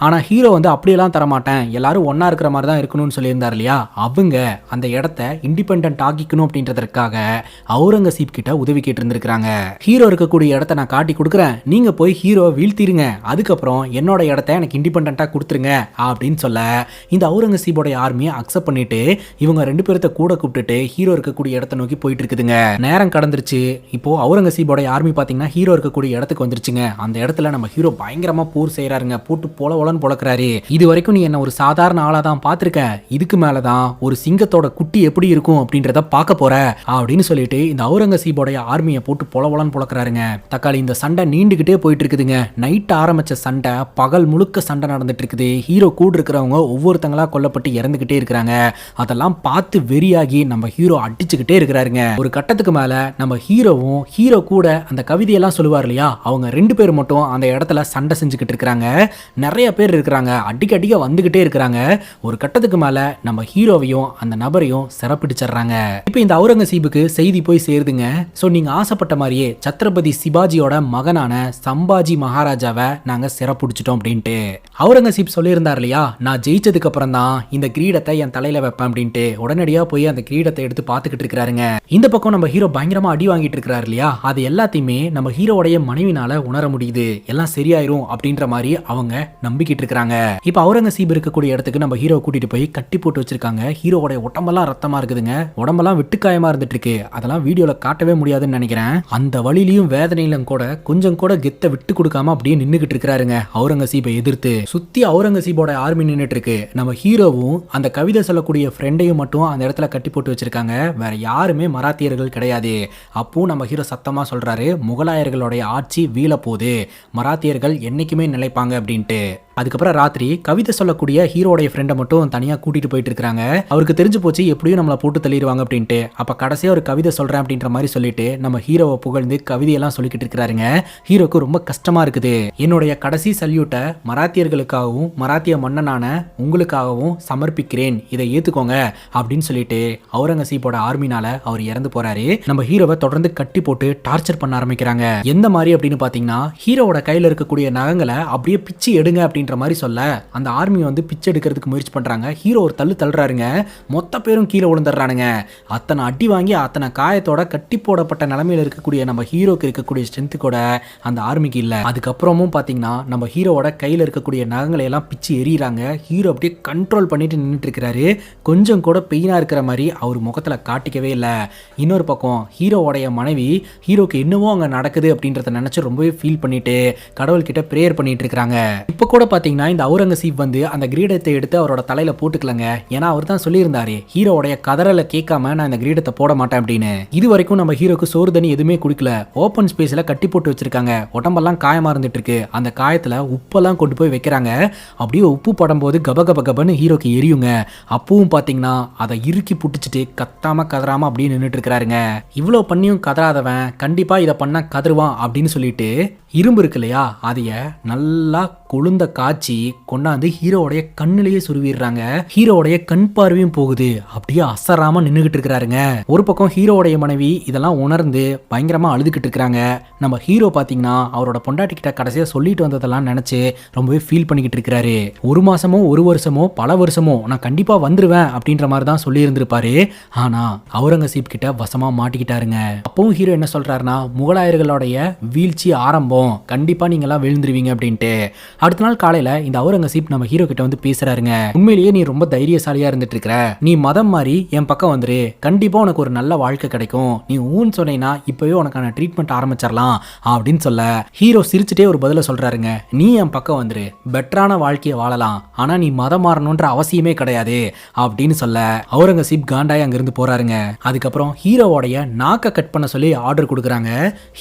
ஆனா ஹீரோ அப்படியெல்லாம் தரமாட்டேன், எல்லாரும் ஒன்னா இருக்கிற மாதிரி தான் இருக்கணும்னு சொல்லியிருந்தார் இல்லையா, அவங்க அந்த இடத்த இண்டிபெண்டன்ட் ஆக்கிக்கணும் அப்படின்றதற்காக அவுரங்கசீப் கிட்ட உதவி கேட்டு இருந்திருக்காங்க. ஹீரோ இருக்கக்கூடிய இடத்த நான் காட்டி கொடுக்குறேன், நீங்க போய் ஹீரோ வீழ்த்திருங்க, அதுக்கப்புறம் என்னோட இடத்த எனக்கு இண்டிபெண்டா கொடுத்துருங்க அப்படின்னு சொல்ல இந்த அவுரங்கசீபோட ஆர்மியை அக்செப்ட் பண்ணிட்டு இவங்க 2 பேரத்தை கூட கூப்பிட்டுட்டு ஹீரோ இருக்கக்கூடிய இடத்தை நோக்கி போயிட்டு இருக்குதுங்க. நேரம் கடந்துருச்சு. இப்போ அவுரங்கசீபோட ஆர்மி பாத்தீங்கன்னா ஹீரோ இருக்கக்கூடிய இடத்துக்கு வந்துருச்சுங்க. அந்த இடத்துல நம்ம ஹீரோ பயங்கரமா போர் செய்யறாருங்க. போட்டு பொலன்னு பொழக்கிறாரு. இது வரைக்கும் நீ என்ன ஒரு சாதாரண ஆளா தான் பாத்திருக்க, இதுக்கு மேலதான் ஒரு சிங்கத்தோட குட்டி எப்படி இருக்கும் அப்படின்றத பார்க்க போற அப்படின்னு சொல்லிட்டு இந்த அவுரங்கசீபோட ஆர்மியை போட்டு பொலன்னு பொழக்கிறாருங்க. தக்காளி இந்த சண்டை நீண்டுகிட்டே போயிட்டு இருக்குதுங்க. நைட் ஆரம்பிச்ச சண்டை பகல் முழுக்க சண்டை நடந்துட்டு இருக்குது. ஹீரோ கூட இருக்கிறவங்க ஒவ்வொருத்தங்களா கொல்லப்பட்டு இறந்துகிட்டே இருக்கிறாங்க. அதெல்லாம் பார்த்து வெறியாகி நம்ம ஹீரோ அடிச்சுக்கிட்டே இருக்கிறாருங்க. ஒரு கட்டத்துக்கு மேல நம்ம ஹீரோவும் ஹீரோ கூட அந்த கவிதையெல்லாம் சொல்லுவார் இல்லையா, அவங்க 2 பேர் மட்டும் அந்த இடத்துல சண்டை செஞ்சுக்கிட்டு இருக்கிறாங்க. நிறைய பேர் இருக்கிறாங்க, அடிக்க வந்துகிட்டே இருக்கிறாங்க. ஒரு கட்டத்துக்கு மேல நம்ம ஹீரோவையும் அந்த நபரையும் சிறப்பிடிச்சிடுறாங்க. இப்போ இந்த அவுரங்கசீபுக்கு செய்தி போய் சேருதுங்க. ஸோ நீங்க ஆசைப்பட்ட மாதிரியே சத்ரபதி சிவாஜியோட மகனான சம்பாஜி மகாராஜாவை நாங்க சிறப்பிடிச்சிட்டோம் அப்படின்ட்டு அவுரங்கசீப் சொல்லியிருந்தார் இல்லையா, நான் ஜெயிச்சதுக்கு அப்புறம் தான் இந்த கிரீடத்தை என் தலையில வைப்பேன் அப்படின்ட்டு உடனடியா போய் அந்த கிரீடத்தை எடுத்து பார்த்துக்கிட்டு இருக்கிறாருங்க. இந்த பக்கம் நம்ம ஹீரோ பயங்கரமா அடி வாங்கிட்டு இருக்கிறாரு இல்லையா, அது எல்லாத்தையுமே நம்ம ஹீரோடைய மனைவினால உணர முடியுது. எல்லாம் சரியாயிரும் அப்படின்ற மாதிரி அவங்க நம்பிக்கிட்டு இருக்காங்க. இப்ப அவுரங்கசீப் இருக்கக்கூடிய இடத்துக்கு நம்ம ஹீரோ கூட்டிட்டு போய் கட்டி போட்டு வச்சிருக்காங்க. ஹீரோடைய உடம்பெல்லாம் ரத்தமா இருக்குதுங்க, உடம்பெல்லாம் வெட்டுக்காயமா இருந்துட்டு இருக்கு. அதெல்லாம் வீடியோல காட்டவே முடியாதுன்னு நினைக்கிறேன். அந்த வழியிலும் வேதனையிலும் கூட கொஞ்சம் கூட கெத்த விட்டு கொடுக்காம அப்படியே நின்னுகிட்டு இருக்கிறாருங்க. அவுரங்கசீப்பை எதிர்த்து சுத்தி அவுரங்கசீபோட ஆர்மி நின்னுட்டு இருக்கு. நம்ம ஹீரோவும் அந்த கவிதை சொல்லக்கூடிய ஃப்ரெண்டையும் மட்டும் அந்த இடத்துல கட்டி போட்டு வச்சிருக்காங்க. வேற யாருமே மராத்தியர்கள் கிடையாது. அப்போ நம்ம ஹீரோ சத்தமா சொல்றாரு, முகலாயர்களுடைய ஆட்சி வீழ போகுது, மராத்தியர்கள் என்னைக்குமே நிலைப்பாங்க அப்படின்ட்டு. அதுக்கப்புறம் ராத்திரி கவிதை சொல்லக்கூடிய ஹீரோடைய ஃப்ரெண்டை மட்டும் தனியா கூட்டிட்டு போயிட்டு இருக்காங்க. அவருக்கு தெரிஞ்சு போச்சு எப்படியும் நம்மளை போட்டு தள்ளிடுவாங்க அப்படின்ட்டு. அப்ப கடைசியா ஒரு கவிதை சொல்றேன் அப்படின்ற மாதிரி சொல்லிட்டு நம்ம ஹீரோவை புகழ்ந்து கவிதையெல்லாம் சொல்லிக்கிட்டு இருக்கிறாருங்க. ஹீரோக்கு ரொம்ப கஷ்டமா இருக்குது. என்னுடைய கடைசி சல்யூட்டை மராத்தியர்களுக்காகவும் மராத்திய மன்னனான உங்களுக்காகவும் சமர்ப்பிக்கிறேன், இதை ஏத்துக்கோங்க அப்படின்னு சொல்லிட்டு அவுரங்கசீப்போட ஆர்மினால அவர் இறந்து போறாரு. நம்ம ஹீரோவை தொடர்ந்து கட்டி போட்டு டார்ச்சர் பண்ண ஆரம்பிக்கிறாங்க. எந்த மாதிரி அப்படின்னு பாத்தீங்கன்னா, ஹீரோவோட கையில இருக்கக்கூடிய நகங்களை அப்படியே பிச்சு எடுங்க அப்படின்ற அப்படின்ற மாதிரி சொல்ல அந்த ஆர்மி வந்து பிச்சை எடுக்கிறதுக்கு முயற்சி பண்றாங்க. ஹீரோ ஒரு தள்ளுறாருங்க. மொத்த பேரும் கீழே விழுந்துடுறானுங்க. அத்தனை அடி வாங்கி அத்தனை காயத்தோட கட்டி போடப்பட்ட நிலைமையில இருக்கக்கூடிய நம்ம ஹீரோக்கு இருக்கக்கூடிய ஸ்ட்ரென்த் கூட அந்த ஆர்மிக்கு இல்ல. அதுக்கப்புறமும் பாத்தீங்கன்னா நம்ம ஹீரோவோட கையில இருக்கக்கூடிய நகங்களை எல்லாம் பிச்சு எறிகிறாங்க. ஹீரோ அப்படியே கண்ட்ரோல் பண்ணிட்டு நின்றுட்டு இருக்கிறாரு. கொஞ்சம் கூட பெயினா இருக்கிற மாதிரி அவர் முகத்துல காட்டிக்கவே இல்லை. இன்னொரு பக்கம் ஹீரோவோடைய மனைவி ஹீரோக்கு என்னவோ அங்க நடக்குது அப்படின்றத நினைச்சு ரொம்பவே ஃபீல் பண்ணிட்டு கடவுள்கிட்ட பிரேயர் பண்ணிட்டு இருக்காங்க. இப்ப கூட பாத்தீங்கன்னா இந்த அவுரங்கசீப் வந்து அந்த கிரீடத்தை எடுத்து அவரோட தலையில போட்டுக்கலங்க. ஏன்னா அவர் தான் சொல்லியிருந்தாரு ஹீரோவோடைய கதறலை கேட்காம நான் இந்த கிரீடத்தை போட மாட்டேன் அப்படின்னு. இது வரைக்கும் நம்ம ஹீரோக்கு சோறு தண்ணி எதுவுமே குடிக்கல. ஓப்பன் ஸ்பேஸ்ல கட்டி போட்டு வச்சிருக்காங்க. உடம்பெல்லாம் காயமா இருந்துட்டு இருக்கு. அந்த காயத்துல உப்பெல்லாம் கொண்டு போய் வைக்கிறாங்க. அப்படியே உப்பு படும்போது கப கப கபன்னு ஹீரோக்கு எரியுங்க. அப்பவும் பாத்தீங்கன்னா அதை இறுக்கி புட்டிச்சிட்டு கத்தாம கதறாம அப்படியே நின்றுட்டு இருக்கிறாருங்க. இவ்வளவு பண்ணியும் கதறாதவன் கண்டிப்பா இதை பண்ண கதறுவான் அப்படின்னு சொல்லிட்டு இரும்பு இருக்கு இல்லையா, அதைய நல்லா கொழுந்த காய்ச்சி கொண்டாந்து ஹீரோடைய கண்ணிலேயே சுருவிடுறாங்க. ஹீரோடைய கண் பார்வையும் போகுது. அப்படியே அசராம நின்றுகிட்டு இருக்கிறாருங்க. ஒரு பக்கம் ஹீரோடைய மனைவி இதெல்லாம் உணர்ந்து பயங்கரமா அழுதுகிட்டு இருக்கிறாங்க. நம்ம ஹீரோ பாத்தீங்கன்னா அவரோட பொண்டாட்டி கிட்ட கடைசியா சொல்லிட்டு வந்ததெல்லாம் நினைச்சு ரொம்பவே ஃபீல் பண்ணிக்கிட்டு இருக்கிறாரு. ஒரு மாசமோ ஒரு வருஷமோ பல வருஷமோ நான் கண்டிப்பா வந்துருவேன் அப்படின்ற மாதிரி தான் சொல்லி இருந்திருப்பாரு. ஆனா அவுரங்கசீப் கிட்ட வசமா மாட்டிக்கிட்டாருங்க. அப்பவும் ஹீரோ என்ன சொல்றாருன்னா முகலாயர்களுடைய வீழ்ச்சி ஆரம்பம், கண்டிப்பா நீங்க எல்லாம் விழுந்துருவீங்க அப்படின்ட்டு. அடுத்த நாள் காலையில இந்த அவுரங்கசீப் நம்ம ஹீரோ கிட்ட வந்து பேசுறாருங்க. உண்மையிலேயே நீ ரொம்ப தைரியசாலியா இருந்துட்டு இருக்கிற. நீ மதம் மாதிரி என் பக்கம் வந்துரு. கண்டிப்பா உனக்கு ஒரு நல்ல வாழ்க்கை கிடைக்கும். நீ ஊன்னு சொன்னீங்கன்னா இப்பவே உனக்கான ட்ரீட்மெண்ட் ஆரம்பிச்சிடலாம் அப்படின்னு சொல்ல ஹீரோ சிரிச்சுட்டே ஒரு பதில சொல்றாருங்க. நீ என் பக்கம் வந்துரு, பெட்டரான வாழ்க்கையை வாழலாம். ஆனா நீ மதம் மாறணும்ன்ற அவசியமே கிடையாது அப்படின்னு சொல்ல அவுரங்கசீப் காண்டாய் அங்கிருந்து போறாருங்க. அதுக்கப்புறம் ஹீரோவோடைய நாக்க கட் பண்ண சொல்லி ஆர்டர் கொடுக்குறாங்க.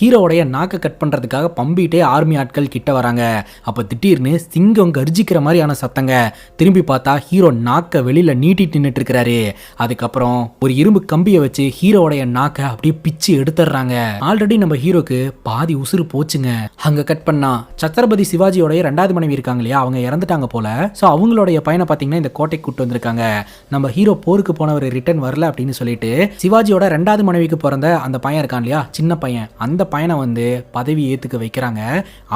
ஹீரோவோடைய நாக்க கட் பண்றதுக்காக பம்பிட்டே ஆர்மி ஆட்கள் கிட்ட வராங்க. அப்ப திடீர்னு சிங்கம் கர்ஜிக்கிற மாதிரியான சத்தங்க. திரும்பி பார்த்தா ஹீரோ நாக்க வெளியில நீட்டிட்டு நின்னுட்டு இருக்கிறாரு. அதுக்கப்புறம் ஒரு இரும்பு கம்பியை வச்சு ஹீரோடைய நாக்க அப்படியே பிச்சு எடுத்துடுறாங்க. ஆல்ரெடி நம்ம ஹீரோக்கு பாதி உசுறு போச்சுங்க. அங்க கட் பண்ணா சத்ரபதி சிவாஜியோடைய 2வது மனைவி இருக்காங்க இல்லையா, அவங்க இறந்துட்டாங்க போல. சோ அவங்களுடைய பையனை பாத்தீங்கன்னா இந்த கோட்டைக்கு கூட்டு வந்திருக்காங்க. நம்ம ஹீரோ போருக்கு போனவர் ரிட்டர்ன் வரல அப்படின்னு சொல்லிட்டு சிவாஜியோட 2வது மனைவிக்கு பிறந்த அந்த பையன் இருக்கான் இல்லையா, சின்ன பையன், அந்த பையனை வந்து பதவி ஏத்துக்க வைக்கிறாங்க.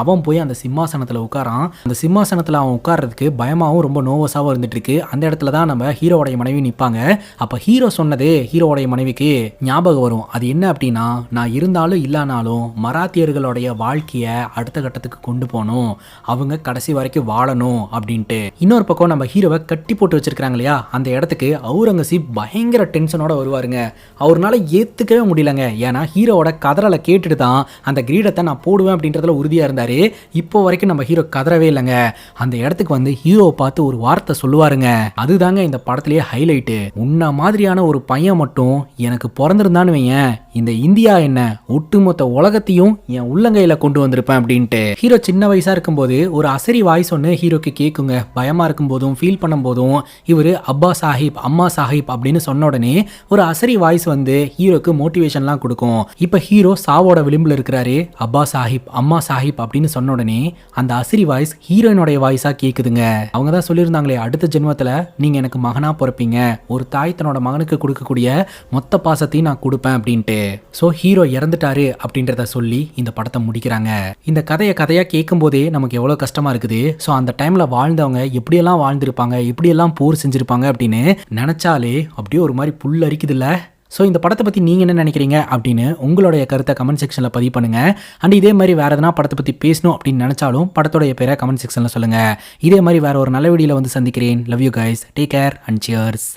அவன் போய் அந்த சிம்மாசனத்துல உட்காரான். அந்த சிம்மாசனத்துல அவன் உட்கார்றதுக்கு பயமாவும் ரொம்ப நோவஸாவும் இருந்துட்டு இருக்கு. அந்த இடத்துல தான் நம்ம ஹீரோவோடைய மனைவி நிப்பாங்க. அப்ப ஹீரோ சொன்னது ஹீரோவோடைய மனைவிக்கு ஞாபகம் வரும். அது என்ன அப்படின்னா, நான் இருந்தாலும் இல்லனாலும் மராத்தியர்களுடைய வாழ்க்கைய அடுத்த கட்டத்துக்கு கொண்டு போகணும், அவங்க கடைசி வரைக்கும் வாழணும் அப்படின்ட்டு. இன்னொரு பக்கம் நம்ம ஹீரோவை கட்டி போட்டு வச்சிருக்காங்க இல்லையா, அந்த இடத்துக்கு அவுரங்கசீப் பயங்கர டென்ஷனோட வருவாருங்க. அவர்னால ஏத்துக்கவே முடியலங்க. ஏன்னா ஹீரோவோட கதறலை கேட்டுட்டு தான் அந்த கிரீடத்தை நான் போடுவேன் அப்படின்றதுல உறுதியா இருந்தாரு. இப்போ வரைக்கும் நம்ம ஹீரோ கதறவே இல்லைங்க. அந்த இடத்துக்கு வந்து ஹீரோவை பார்த்து ஒரு வார்த்தை சொல்லுவாருங்க. அதுதாங்க இந்த படத்திலேயே ஹைலைட்டு. உன்ன மாதிரியான ஒரு பையன் மட்டும் எனக்கு பிறந்திருந்தான்னு வையேன், இந்த இந்தியா என்ன ஒட்டுமொத்த உலகத்தையும் என் உள்ளங்கையில கொண்டு வந்திருப்பேன் அப்படின்ட்டு. ஹீரோ சின்ன வயசா இருக்கும்போது ஒரு அசரி வாய்ஸ் ஒன்று ஹீரோக்கு கேட்குங்க. பயமா இருக்கும் போதும் ஃபீல் பண்ணும் போதும் இவரு அப்பா சாஹிப் அம்மா சாஹிப் அப்படின்னு சொன்ன உடனே ஒரு அசரி வாய்ஸ் வந்து ஹீரோக்கு மோட்டிவேஷன்லாம் கொடுக்கும். இப்ப ஹீரோ சாவோட விளிம்புல இருக்கிறாரு. அப்பா சாஹிப் அம்மா சாஹிப் அப்படின்னு சொன்ன உடனே அந்த அசரி வாய்ஸ் ஹீரோயினுடைய வாய்ஸா கேக்குதுங்க. அவங்க தான் சொல்லியிருந்தாங்களே அடுத்த ஜென்மத்துல நீங்க எனக்கு மகனா பிறப்பீங்க, ஒரு தாய் தன்னோட மகனுக்கு கொடுக்கக்கூடிய மொத்த பாசத்தையும் நான் கொடுப்பேன் அப்படின்ட்டு. சோ ஹீரோ இறந்துட்டாரு அப்படின்றத சொல்லி இந்த படத்தை முடிக்கிறாங்க. இந்த கதையா கேட்கும் போதே நமக்கு எவ்வளவு கஷ்டமா இருக்குது. சோ அந்த டைம்ல வாழ்ந்தவங்க எப்படியெல்லாம் வாழ்ந்திருப்பாங்க, எப்படியெல்லாம் போர் செஞ்சிருப்பாங்க அப்படின்னு நினைச்சாலே அப்படியே ஒரு மாதிரி புல் அரிக்குது இல்ல. ஸோ இந்த படத்தை பற்றி நீங்கள் என்ன நினைக்கிறீங்க அப்படின்னு உங்களுடைய கருத்தை கமெண்ட் செக்ஷனில் பதிவு பண்ணுங்கள். அண்ட் இதே மாதிரி வேறு எதனா படத்தை பற்றி பேசணும் அப்படின்னு நினச்சாலும் படத்தோடைய பேரை கமெண்ட் செக்ஷனில் சொல்லுங்கள். இதே மாதிரி வேறு ஒரு நல்ல வீடியோவில் வந்து சந்திக்கிறேன். Love you guys, take care and cheers.